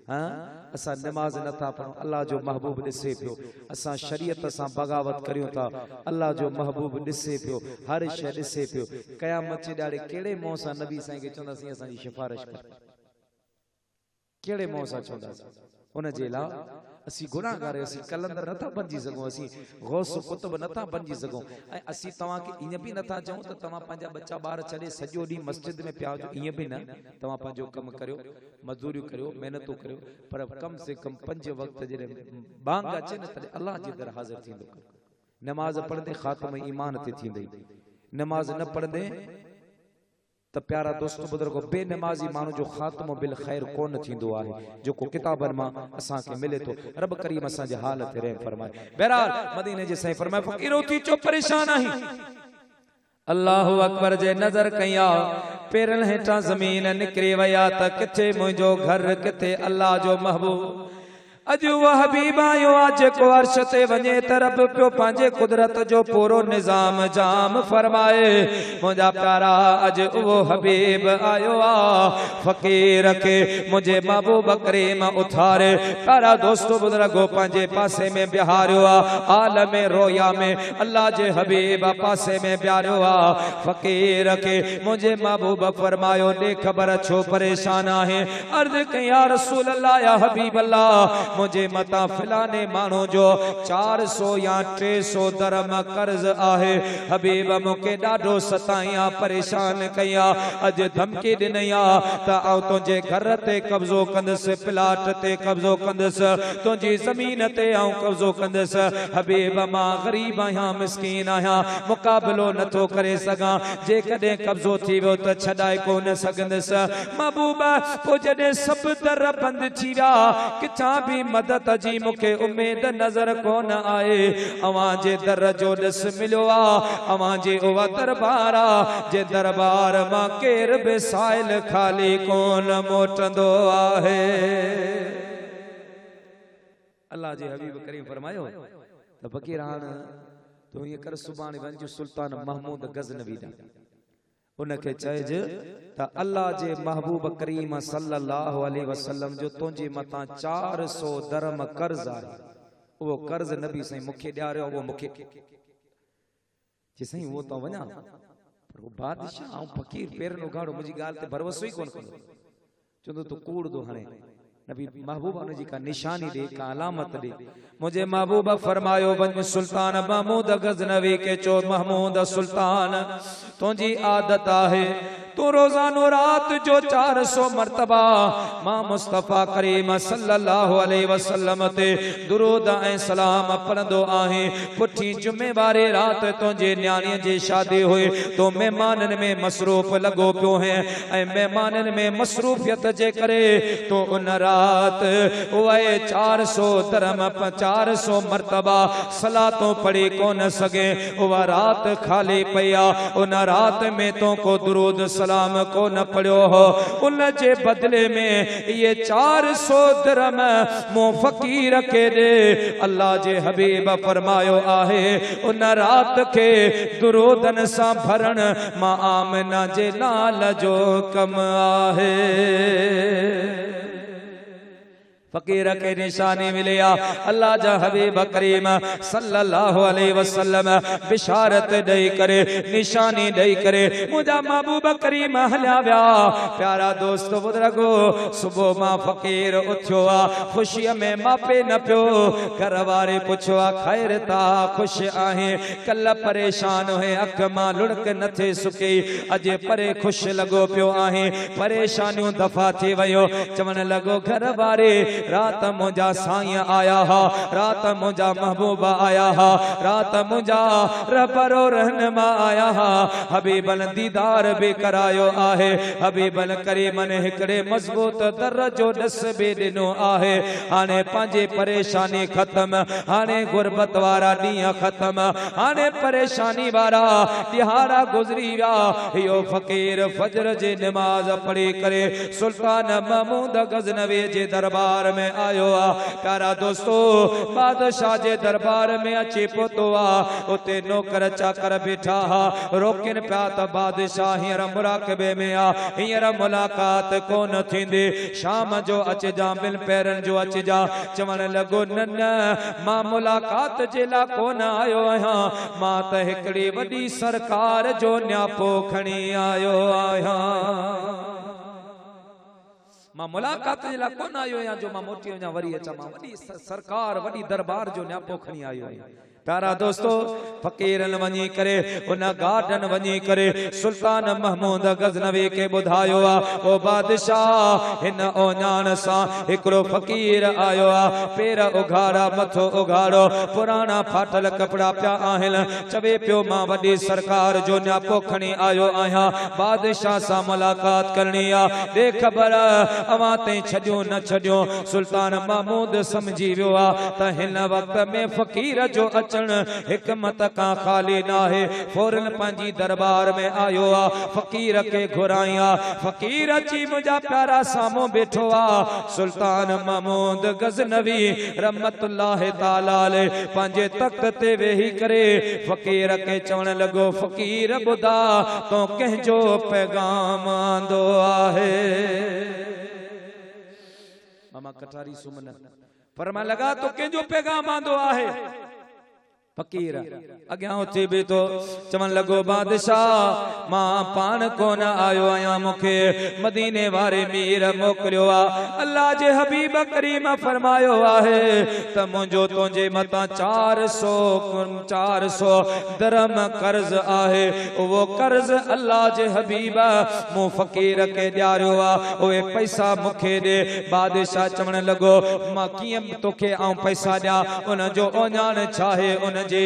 हाँ असां नमाज़ नथा पढ़ूं, अल्लाह जो महबूब ॾिसे पियो, असां शरीयत सां बगावत करियूं था, अल्लाह जो महबूब ॾिसे पियो, हर शइ ॾिसे पियो। क़यामत जे ॾाढे कहिड़े मुंहं सां नबी साईं खे चवंदासीं असांजी सिफारिश कर, कहिड़े मुंहं सां चवंदासीं? उन जे लाइ असीं गुनाहगार, असीं कलंदर नथा बणिजी सघूं, असीं गौस कुतुब नथा बणिजी सघूं, ऐं असीं तव्हांखे ईअं बि नथा चऊं त तव्हां पंहिंजा बच्चा ॿार छॾे सॼो ॾींहुं मस्जिद में पिया हुजो, ईअं बि न। तव्हां पंहिंजो कमु करियो, मज़दूरियूं करियो, महिनतूं करियो, पर कम से कम 5 वक़्त जॾहिं बांग अचे न तॾहिं अल्लाह जे दर हाज़िर थींदो। नमाज़ पढ़ंदे ख़ात्मो ईमान ते थींदई, नमाज़ न पढ़ंदे त प्यारा दोस्त बुजुर्गो बेनमाज़ी माण्हू जो ख़ात्मो बिल ख़ैर कोन थींदो आहे, जेको किताबनि मां असांखे मिले थो। रब करीम असांजे हाल ते रहम फरमाए। बहरहाल मदीने जे साईं फरमाए, फ़क़ीरो थी चो परेशान आहीं। अल्लाहु अकबर जे नज़र कया, पेरनि हेठां ज़मीन निकिरी वया त किथे मुंहिंजो घर, किथे अल्लाह जो महबूब। अज वो हबीब आयो आ जेको अर्श ते वञे त रब पियो पंहिंजे कुदरत जो पूरो निज़ाम जाम फरमाए। मुंहिंजा प्यारा अज वो हबीब आयो आ, फ़कीर खे मुंहिंजे महबूब करीम उथारे, प्यारा दोस्तो बुजुर्गो पंहिंजे पासे में बिहारियो आ, आलम रोया में अल्लाह जे हबीब पासे में बिहारियो आ। फ़कीर खे मुंहिंजे महबूब फरमायो, ॾे ख़बर छो परेशान आहे? अर्ज़ कई या रसूल अल्लाह, या हबीब अल्लाह, मुझे मता फिलाने मानो जो 400 या 300 दरम कर्ज आहे। हबीब मुके डाढो सताया, परेशान कया, अज धमकी ॾिनई त आउं तुंहिंजे घर ते कब्ज़ो कंदुसि, प्लाट ते कब्ज़ो कंदुसि, तुंहिंजी ज़मीन ते आउं कब्ज़ो कंदुसि। हबीब मां ग़रीब आहियां, मिस्कीन आहियां, मुक़ाबिलो नथो करे सघां, जेकॾहिं कब्ज़ो थी वियो त छॾाए कोन सघंदुसि। महबूब पोइ जॾहिं सभु दर बंदि थी विया, किथां बि मदद जी मुखे उम्मीद नजर कोन आए, अवां जे दर जो ॾिस मिलियो आ, अवां जे उहा दरबार आ जे दरबार मां केर बि साइल खाली कोन मोटंदो आहे। अल्लाह जे हबीब करीम फरमायो त फ़कीर हाण तूं ईअं कर, सुभाणे वञ सुल्तान महमूद गज़नवी ॾांहुं, उनखे चइज त अल्लाह जे महबूब करीम सल्लल्लाहु अलैहि वसल्लम जो तुंहिंजे मथां 400 दरम कर्ज आहे, उहो कर्ज नबी साईं मूंखे ॾियारियो, उहो मूंखे साईं उहो तो वञा, पर बादशाह ऐं फ़कीर पेरनि उघाड़ो, मुंहिंजी ॻाल्हि ते भरोसो ई कोन कंदो। चंदो तो कूड़ दो हणे नबी महबूब उन जी का निशानी दे का अलामत दे मुझे महबूब फरमायो वन सुल्तान महमूद गजनवी के चो महमूद सुल्तान तुझी आदत है तू रोजानो रात जो 400 मरतबा मां मुस्तफा करीम सल्लल्लाहु अलैहि वसल्लम ते दुरूद ऐं सलाम पढ़ंदो आहे पुठी जुमे वारे रात तुझे न्याणी जी शादी हुई तो मेहमानन में मसरूफ लगो पियो है ऐं मेहमानन में मसरूफियत जे करे तो उन रात उहे 400 दरम 400 मरतबा सलातों पढ़ी कोन सके उहा रात खाली पया उन रात में तो को दुरूद सलाम को न पढ़ो हो उन जे बदले में ये 400 दरम मो फकीर के दे अल्लाह जे हबीब फरमायो आहे उन रात के दुरूदन सा भरण मां आमना जे लाल जो कम आहे फकीर के निशानी मिलिया अल्लाह जा हबीब करीम सल्लल्लाहु अलैहि वसल्लम बिशारत दई करे निशानी दई करे मुझा महबूब करीम हल्या व्या प्यारा दोस्त बुजुर्गो सुबह मां फकीर उथियो आ खुशी में मापे न पियो घर वारे पुछो आ खैर ता खुश आहे कल परेशान है अख मां लुड़क नथे सुके अजे परे खुश लगो पियो आहे परेशानियों दफा थी वयो चवण लगो घर वारे रात मुझा साईं आया हा रात मुझा महबूबा आया हा रात मुझा रबरो रहनमा आया हा हबीबन दीदार भी करायो आहे हबीबन करीमन हिकड़े मजबूत दर्जो दस भी दिनो आहे हाने पांजे परेशानी खत्म हाने गुरबत वारा ॾींहं खत्म हाने परेशानी वारा दिहाड़ा गुजरी विया यो फकीर फजर जी नमाज पढ़ी करे सुल्तान महमूद गजनवी जे दरबार में आयो आ प्यारा दोस्तों बादशाह जे दरबार में अची पोतो आ उते नौकर चाकर बैठा हा रोकिन पिया त बादशाह हींअर मुराकबे में आ हींअर मुलाकात कोन थींदी शाम जो अच जा बिन पैरन जो अच जा चवण लगो न न मां मुलाकात जे ला कोन आयो आहियां मां त हिकड़ी वडी सरकार जो न्यापो खणी आयो आहियां मां मुलाकात जे लाइ कोन आयो आहियां जो मां मोटी वञा वरी अचां मां वॾी सरकार वॾी दरबार जो न्यापो खणी आयो आहियां प्यारा दोस्तों फकीरन वञी करे उन गार्डन वञी करे सुल्तान महमूद गजनवी के बुधायो आ ओ बादशाह हिन ओञाण सा हिकड़ो फकीर आयो आ पेर उघाड़ा मथो उघाड़ो पुराना फाटल कपड़ा पिया आहिन चवे पियो मां वॾी सरकार जो न्यापो खणी आयो आहियां बादशाह सा मुलाकात करणी आ दे ख़बर अवां ते छॾियो न छॾियो सुल्तान महमूद समझी वियो आ त हिन वक्त में फकीर जो हिकमत का खाली ना है फौरन पंजी दरबार में आयो आ फकीर के घुराया फकीर अची मुझा प्यारा सामो बैठो आ सुल्तान महमूद गजनवी रहमतुल्लाह ताला अलैह पंजे तख्त ते वेही करे फकीर के चवण लगो फकीर बुधा तो कहजो पैगाम आंदो आहे मामा कटारी सुमन फरमा लगा तो कहजो पैगाम आंदो आहे फकीर अग्यां उथी भी तो चवन लगो बादशाह मां पान कोन आयो आया मुखे मदीने वारे मीर मोकलियो आ अल्लाह जे हबीब करीम फरमायो आहे त मुंजो तुंजे मता 400 दरम कर्ज आहे वो कर्ज अल्लाह जे हबीब मु फकीर के ॾियारियो आ ओए पैसा मुखे दे बादशाह चवण लगो मां कियं तोखे आऊं पैसा ॾिया उन जो ओञाण छाहे उन जे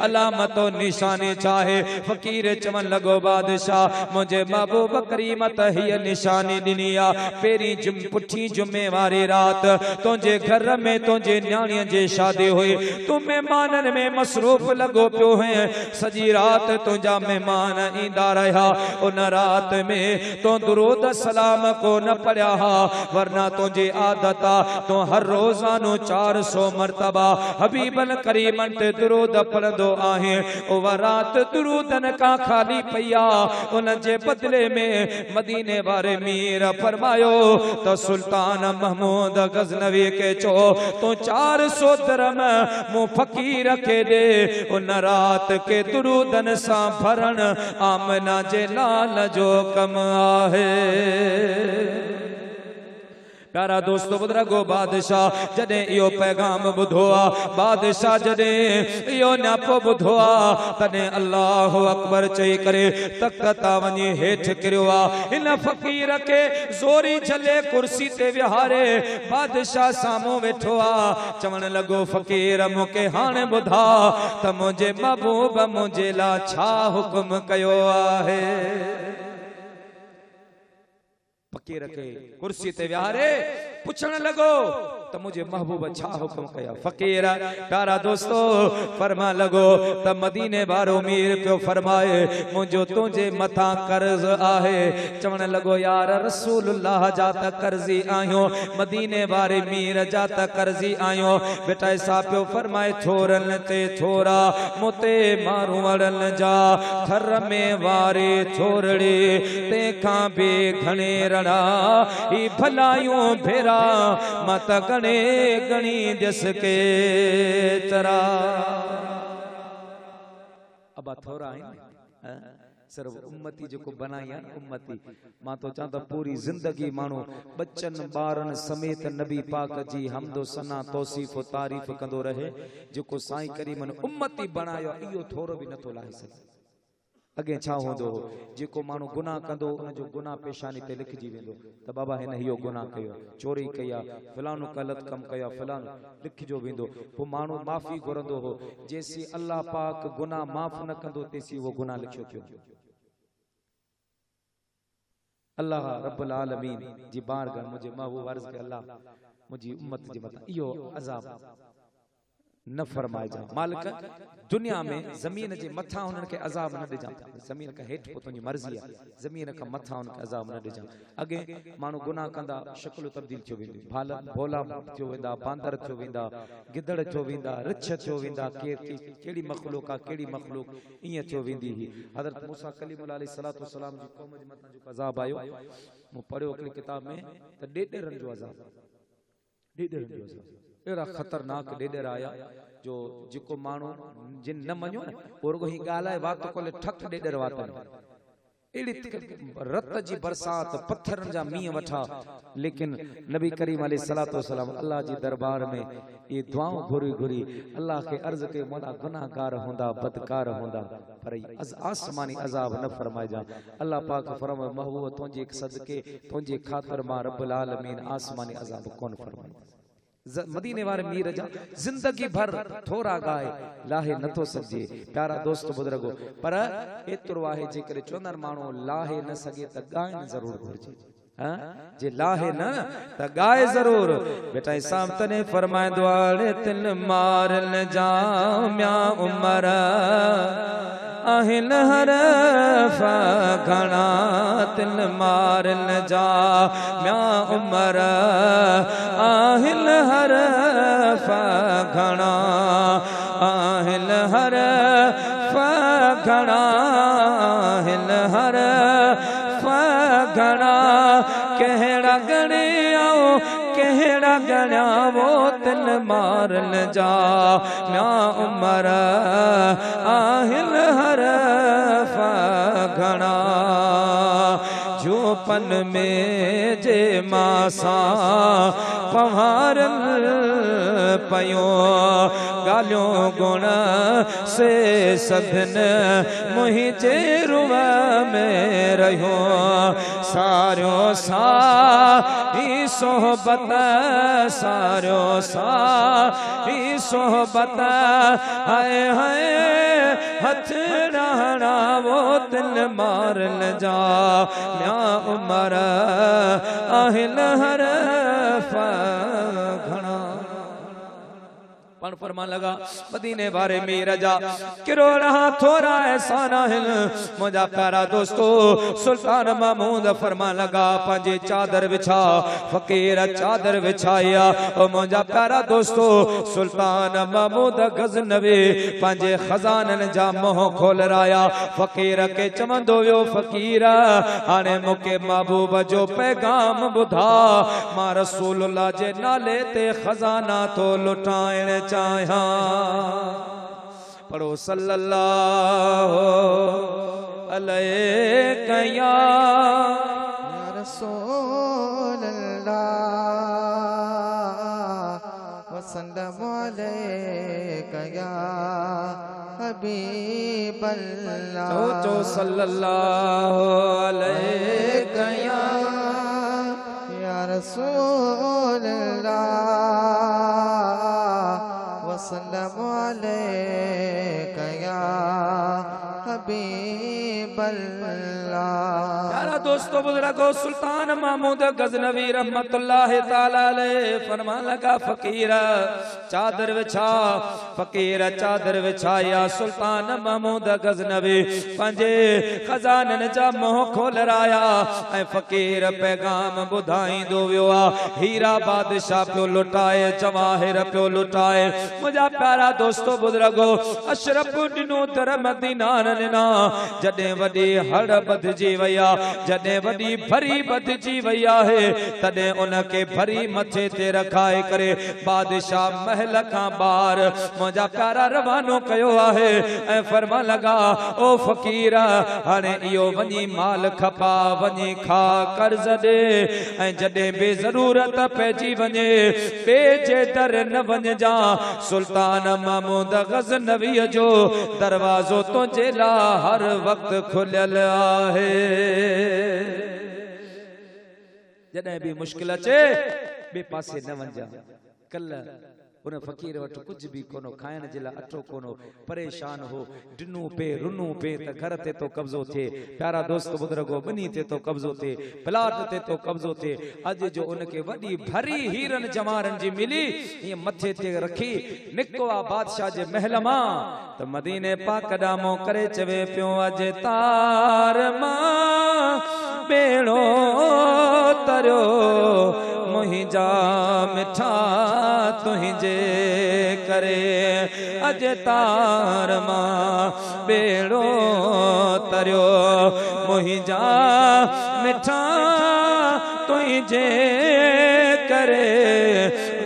अलामतो निशानी चाहे फकीर चवन लगो बादशाह मुझे महबूब करीम त ही निशानी दिनी आ पेरी पुठी जुमे वारी रात तुझे घर में तुझे न्याणी जे शादी हुई तू मेहमानन में मसरूफ लगो पियो है सजी रात तुझा मेहमान ईंदा रहा उन रात में तो दुरूद सलाम को न पढ़िया हा वरना तुझे आदत आ तो हर रोजानो 400 मरतबा हबीबन करीमन ते दुरूद पढ़ंदो आहे उहा रात दुरूदन का खाली पया उन जे बदले में मदीने वारे मीर फरमायो तो सुल्तान महमूद गजनवी के चो तो 400 दरम मु फकीर के दे उन रात के दुरूदन सा भरण आमना जे लाल जो कम आहे प्यारा दोस्तों बुजुर्गो बादशाह जॾहिं इहो पैगाम ॿुधो आहे बादशाह जॾहिं इहो न्यापो ॿुधो आहे तॾहिं अल्लाहु अकबर चई करे तकता वञी हेठि किरियो आहे हिन फ़क़ीर खे ज़ोरी झले कुर्सी ते विहारे बादशाह साम्हूं वेठो आहे चवण लॻो फ़क़ीर मूंखे हाणे ॿुधा त मुंहिंजे महबूब मुंहिंजे लाइ छा हुकुम कयो आहे फ़क़ीर खे कुर्सी ते विहारे पुछण लॻो त मुंहिंजे महबूब छा हुकुम कया फ़क़ीर प्यारा दोस्तो फरमा लॻो त मदीने वारो मीर पियो फरमाए मुंहिंजो तुंहिंजे मथां कर्ज़ आहे चवण लॻो यार रसूलुल्लाह जा त कर्ज़ी आहियो मदीने वारे मीर जा त कर्ज़ी आहियो बेटा ऐसा पियो फरमाए छोरनि ते छोरा मुते मारू वड़न जा थर में वारे छोरड़े तंहिंखां बि घणे रड़ा ही भलायूं भेरा मत गणे गणी जस के चरा अब थोरा है सिर्फ उम्मती जो बनाई है उम्मती मां तो चाहता पूरी जिंदगी मानो बच्चन बारन समेत नबी पाक जी हमदो सना तौसीफ तारीफ कंदो रहे जो साईं करीमन उम्मती बनायो इहो थोरो भी नथो लाहे सके अगे छा होंदो हो जेको मानो गुनाह कंदो उन जो गुनाह पेशानी ते लिखजी वेंदो त बाबा हिन इहो गुनाह कयो चोरी कया फलानो गलत कम कया फलानो लिखजो वेंदो पो मानो माफी घुरंदो हो जेसी अल्लाह पाक गुनाह माफ न कंदो तेसी वो गुनाह लिखियो थियो अल्लाह रब्बुल आलमीन जी बारगाह मुझे महबूब अर्ज के अल्लाह मुझी उम्मत जी मता इहो अजाब न फरमाए जा मालिक दुनिया में जमीन जे मथा उन्हनि खे अज़ाब न ॾिजां जमीन खां हेठि पोइ तुंहिंजी मर्ज़ी आहे जमीन खां मथा उनखे अज़ाब न ॾिजां अॻे माण्हू गुनाह कंदा शक्लूं तब्दील थियो वेंदियूं भोला थियो वेंदा बांदर थियो वेंदा गिदड़ थियो वेंदा रिछ थियो वेंदा कहिड़ी मख़लूक आहे कहिड़ी मख़लूक ईअं थियो वेंदी हुई हज़रत मूसा कलीमुल्लाह अलैहि सलातो वसलाम जी क़ौम जे मथां जेको अज़ाब आयो मूं पढ़ियो हिकिड़ी किताब में त ॾेॾरनि जो अज़ाब ॾेॾरनि जो अज़ाब एड़ा खतरनाक ॾेॾर आया जो जेको माण्हू जिन न मञो न रुगो ही ॻाल्हाए वात कोले ठक ॾेॾर वातनि एड़ी रत जी बरसात पत्थरनि जा मींहं वठा लेकिन नबी करीम अलैहि सलातो वसलाम अल्लाह जी दरबार में ये दुआऊं घुरी घुरी अल्लाह के अर्ज के मोला गुनाहगार होंदा बदकार होंदा पर आसमानी अजाब न फरमाए जा अल्लाह पाक फरमाए महबूब तुंहिंजे सदके तुंहिंजे खातिर मां रब्बुल आलमीन आसमानी अजाब कोन फरमाए मदीने वारे मीर जा जिंदगी भर थोरा गाए लाहे नथो सजे प्यारा दोस्त बुजुर्गो पर एतिरो आहे जेकर चोंदर माण्हू लाहे न सके त गाइण जरूर घुर्जे जे लाहे न त गाए जरूर बेटा इसाम तने फरमाइंदो आहे तिल मारन जा म्या उमर आहिन हर घणा तिल मारन जा म्या उमर आहिन हर घणा आहिन हर घणा आहिन हर घणा कहड़ा गणे आओ कहड़ा गणा वो तिल मारन जा म्या उमर आहिन हर घणा जोपन में जे मासा पहारन पयो गालियों गुण से सदन मुझे रुआ में रहो सारो सारी सोहबत सारो सारी सोहबत हाय हाय हथ रहना वो तिल मारन जा म्या उमर आहिल हर घणा पण फरमान लगा मदीने बारे मीर जा किरोड़ा थोड़ा ऐसा नाहिल मुझा प्यारा दोस्तों सुल्तान महमूद फरमान लगा पंजे चादर बिछा फकीर चादर बिछाया ओ मुझा प्यारा दोस्तों सुल्तान महमूद गजनवी पंजे खजानन जा मोह खोल राया फकीर के चमंदो वियो फकीर हाने मुके महबूब जो पैगाम बुधा मां रसूलुल्लाह जे नाले ते खजाना तो लुटाइण चाहा पढ़ो सल्लल्लाहु अलैहि या रसूल अल्लाह वसल्लम अलैका या हबीब अल्लाह चो सल्लल्लाहु अलैका या रसूल अल्लाह वसल्लम अलैका या हबीब अल्लाह। प्यारा दोस्तों बुजुर्गों, सुल्तान महमूद गजनवी रहमतुल्लाह ताला अलैह फरमान लगा, फकीर चादर विछा, फकीर चादर विछाया। सुल्तान महमूद गजनवी पंजे खजानन जा मोह खोल राया ऐं फकीर पैगाम बुधाईंदो वियो आ। हीरा बादशाह पियो लुटाए, जवाहिर पियो लुटाए। मुंहिंजा प्यारा दोस्तों बुजुर्गों, अशरफ ॾिनो दर मदीना ॾिना। जॾहिं वॾी हड़ बदजी वई आ, जॾहिं वॾी भरी बदजी वई आहे, तॾहिं उनखे भरी मथे ते रखाए करे बादशाह महल खां ॿाहिर मुंहिंजा प्यारा रवानो कयो आहे ऐं फरमा लगा, ओ फकीर हाणे इहो वञी माल खपा, वञी खा, कर्ज ॾे ऐं जॾहिं बेज़रूरत पइजी वञे ॿिए जे दर न वञजा। सुल्तान महमूद गज़नवी जो दरवाज़ो तुंहिंजे लाइ हर वक्त खुलियल आहे। जॾहिं भी मुश्किल अचे बे पासे न वञजा। कल उन फकीर वटि कुछ भी कोनो, खाइण जे लाइ अटो कोनो, परेशान हो, ॾिनू पे रुनू पे त घर ते तो कब्ज़ो थिए। प्यारा दोस्त बुजुर्गो, ॿिन्ही ते तो कब्ज़ो थिए, प्लाट ते तो कब्ज़ो थिए। अॼु जो उनखे वॾी भरी हीरन जवाहरनि जी मिली, हीअं मथे ते रखी निको आ बादशाह जे महल मां त मदीने पाक ॾामो करे चवे पियो, अॼु तार मां बेड़ो तरियो, मुंहिंजा मिठा तुंहिंजे करे। अॼु तार मां बेड़ो तरियो, मुंहिंजा मिठा तुंहिंजे करे।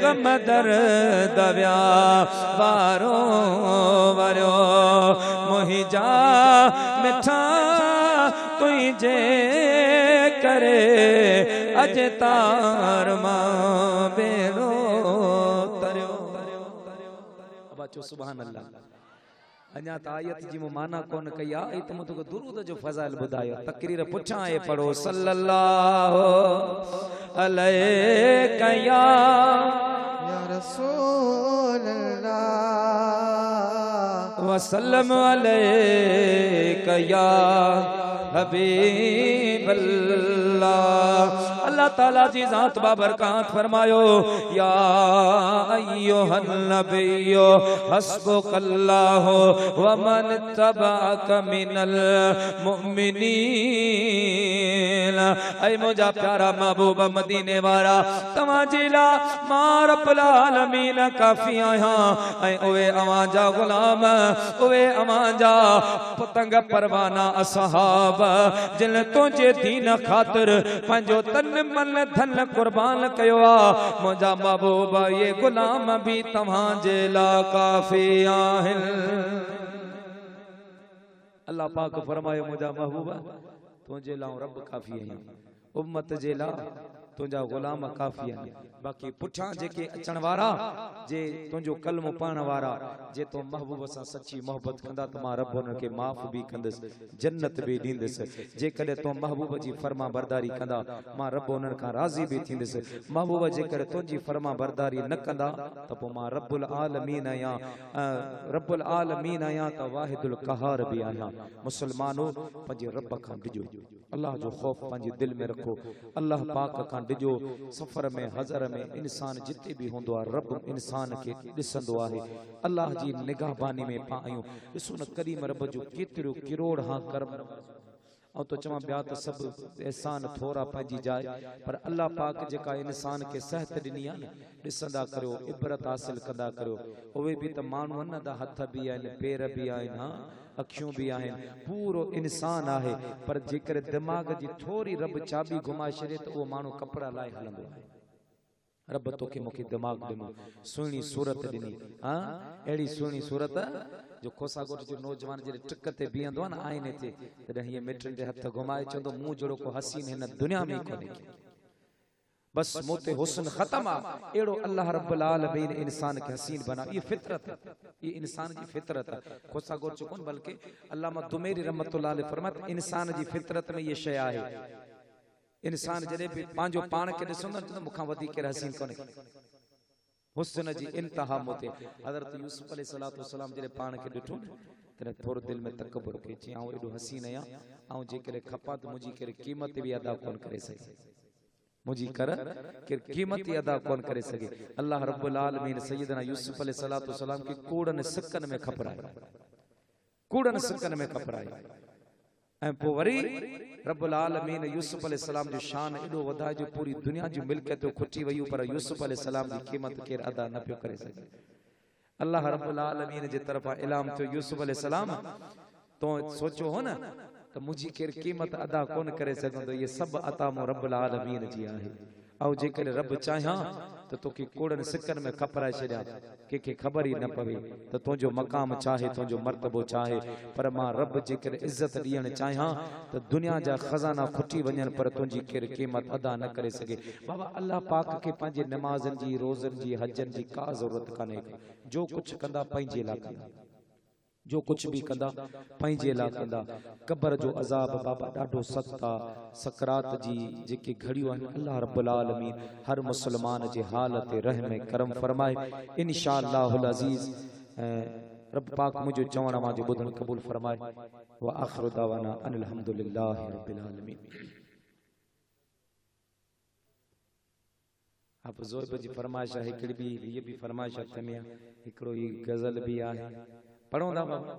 गम दर्द व्या वारो वरियो, मुंहिंजा मिठा तुंहिंजे करे। अॼु तार मां बेड़ो तरियो। अब अचो सुभान अल्लाह। अञा त आयत जी मूं माना कोन कई आहे, त मूं तोखे दुरूद जो फज़ाइल ॿुधायो। तकरीर पुछां ऐं पढ़ो, सल्लल्लाहु अलैका या रसूल अल्लाह वसल्लम अलैका या हबीब अल्लाह। अल्लाह ताला जी ज़ात बाबरकात फरमायो, या अय्युहन नबिय्यु हस्बुकल्लाहु व मन तबअक मिनल मुमिनीन। ऐ मुंहिंजा प्यारा महबूब मदीने वारा, तव्हां जे लाइ मां रब्बुल आलमीन काफ़ी आहियां ऐं उहे अवां जा ग़ुलाम, उहे अवां जा पतंग परवाना असहाब जिन तुंहिंजे दीन ख़ातिर पंहिंजो तन मन धन कुर्बान कयो आ। मुंहिंजा महबूब ये गुलाम भी तव्हांजे लाइ काफ़ी आहिनि। अल्लाह पाक फरमायो, मुंहिंजा महबूब तुंहिंजे लाइ रब काफ़ी आहियां, उम्मत जे लाइ तुंहिंजा गुलाम काफ़ी आहिनि। बाक़ी पुठियां जेके अचण वारा, जे तुंहिंजो कलमो पढ़ण वारा, जे तो महबूब सां सची मोहब्बत कंदा त मां रब उन्हनि खे माफ़ भी कंदुसि, जन्नत भी ॾींदुसि। जेकॾहिं तो महबूब जी फर्मा बरदारी कंदा, मां रब उन्हनि खां राज़ी भी थींदुसि। महबूब जेकर तुंहिंजी फर्मा बरदारी न कंदा त पोइ मां रब्बुल आलमीन आहियां, रब्बुल आलमीन आहियां त वाहिदुल क़हार भी आहियां। मुसलमानो पंहिंजे रब खां डिॼो, अल्लाह जो ख़ौफ़ पंहिंजे दिलि में रखो, अल्लाह पाक खां डिॼो। सफ़र में हज़र में इंसान जिते भी हूंदो आहे, रब इंसान खे ॾिसंदो आहे। अल्लाह जी निगाहबानी में पां आहियूं। ॾिसो न करीम रब जो केतिरो किरोड़ हां कर्म। ऐं तो चवां ॿिया त सभु एहसान थोरा पंहिंजी जाइ, पर अल्लाह पाक जेका इंसान खे सिहत ॾिनी आहे न, ॾिसंदा करियो, इबरत हासिल कंदा करियो। उहे बि त माण्हू आहिनि न, हथ बि आहिनि, पेर बि आहिनि, हा अखियूं भी आहिनि, पूरो इंसान आहे। पर जेकर दिमाग़ जी थोरी रब चाबी घुमाए छॾे त उहो माण्हू कपिड़ा लाइ हलंदो आहे। रब तोखे मूंखे दिमाग़ ॾिनो, सुहिणी सूरत ॾिनी, हा अहिड़ी सुहिणी सूरत जो कोसागोट जो नौजवान जॾहिं टिक ते बीहंदो आहे न आईने ते, तॾहिं हीअं मिटनि जे हथ घुमाए चवंदो, मूं जहिड़ो को हसीन हिन दुनिया में ई कोन्हे। बस मोते हुस्न खत्म आ एड़ो अल्लाह रब्बुल आलमीन इंसान के हसीन बना। ये फितरत है, ये इंसान की फितरत है। खोसा गोर चुकोन बल्कि अल्लामा दुमेरी रहमतुल्लाह अलैह फरमात इंसान जी फितरत में ये शय आहे। इंसान जड़े भी पांजो पान के ॾिसंदो त मुखा वधी के हसीन कोने हुस्न जी इंतहा मोते। हजरत यूसुफ अलैहिस्सलातु वस्सलाम जड़े पान के ॾिठो तने थोरो दिल में तकबर के ची आऊं एडो हसीन आया आऊं जे करे खपा त मुजी करे कीमत भी अदा कोन करे सके, मुझी कर कि कीमत अदा कौन करे सके। अल्लाह रब्बुल आलमीन सैयदना यूसुफ अलैहिस्सलातु वस्सलाम की कूड़न सिक्कन में खपराए, कूड़न सिक्कन में खपराए ऐं पोइ वरी रब्बुल आलमीन यूसुफ अलैहिस्सलाम जो शान एडो वधाए जो पूरी दुनिया जी मिल्कियत खुटी वयूं पर यूसुफ अलैहिस्सलाम की कीमत केर अदा न पियो करे सके। अल्लाह रब्बुल आलमीन जे तरफा इलाम थियो यूसुफ अलैहिस्सलाम तो सोचो हो न त मुझी केर कीमत अदा कोन करे सघंदो। ये सब अता मो रब्बुल आलमीन जी आहे। ऐं जेकर रब चाहियां त तोखे कूड़न सिकन में खपराए छॾियां कंहिंखे ख़बर ई न पवे त तुंहिंजो मक़ाम चाहे तुंहिंजो मर्तबो चाहे। पर मां रब जेकर इज़त ॾियणु चाहियां त दुनिया जा खज़ाना खुटी वञनि पर तुंहिंजी केर कीमत अदा न करे सघे। बाबा अल्लाह पाक खे पंहिंजे नमाज़नि जी रोज़नि जी हजनि जी का ज़रूरत कान्हे। जो कुझु कंदा पंहिंजे लाइ कंदा, जो कुछ भी कंदा पंहिंजे लाइ कंदा। कब्र जो अज़ाब बाबा ॾाढो सख़्त आहे। सकरात जी जेके घड़ियूं आहिनि अल्लाह रब्बुल आलमीन हर मुस्लमान जे हाल ते रहम करम फरमाए इंशाअल्लाहुल अज़ीज़। रब पाक मुझे चवण मुझे ॿुधण क़बूल फरमाए। व आखिरु दावाना अनिल हम्दुलिल्लाहि रब्बिल आलमीन। आप ज़ोइब जी फरमाइश है, हिकिड़ी भी ये भी फरमाइश हथ में, हिकिड़ो ही गज़ल भी आहे, पढ़ो था बाबा।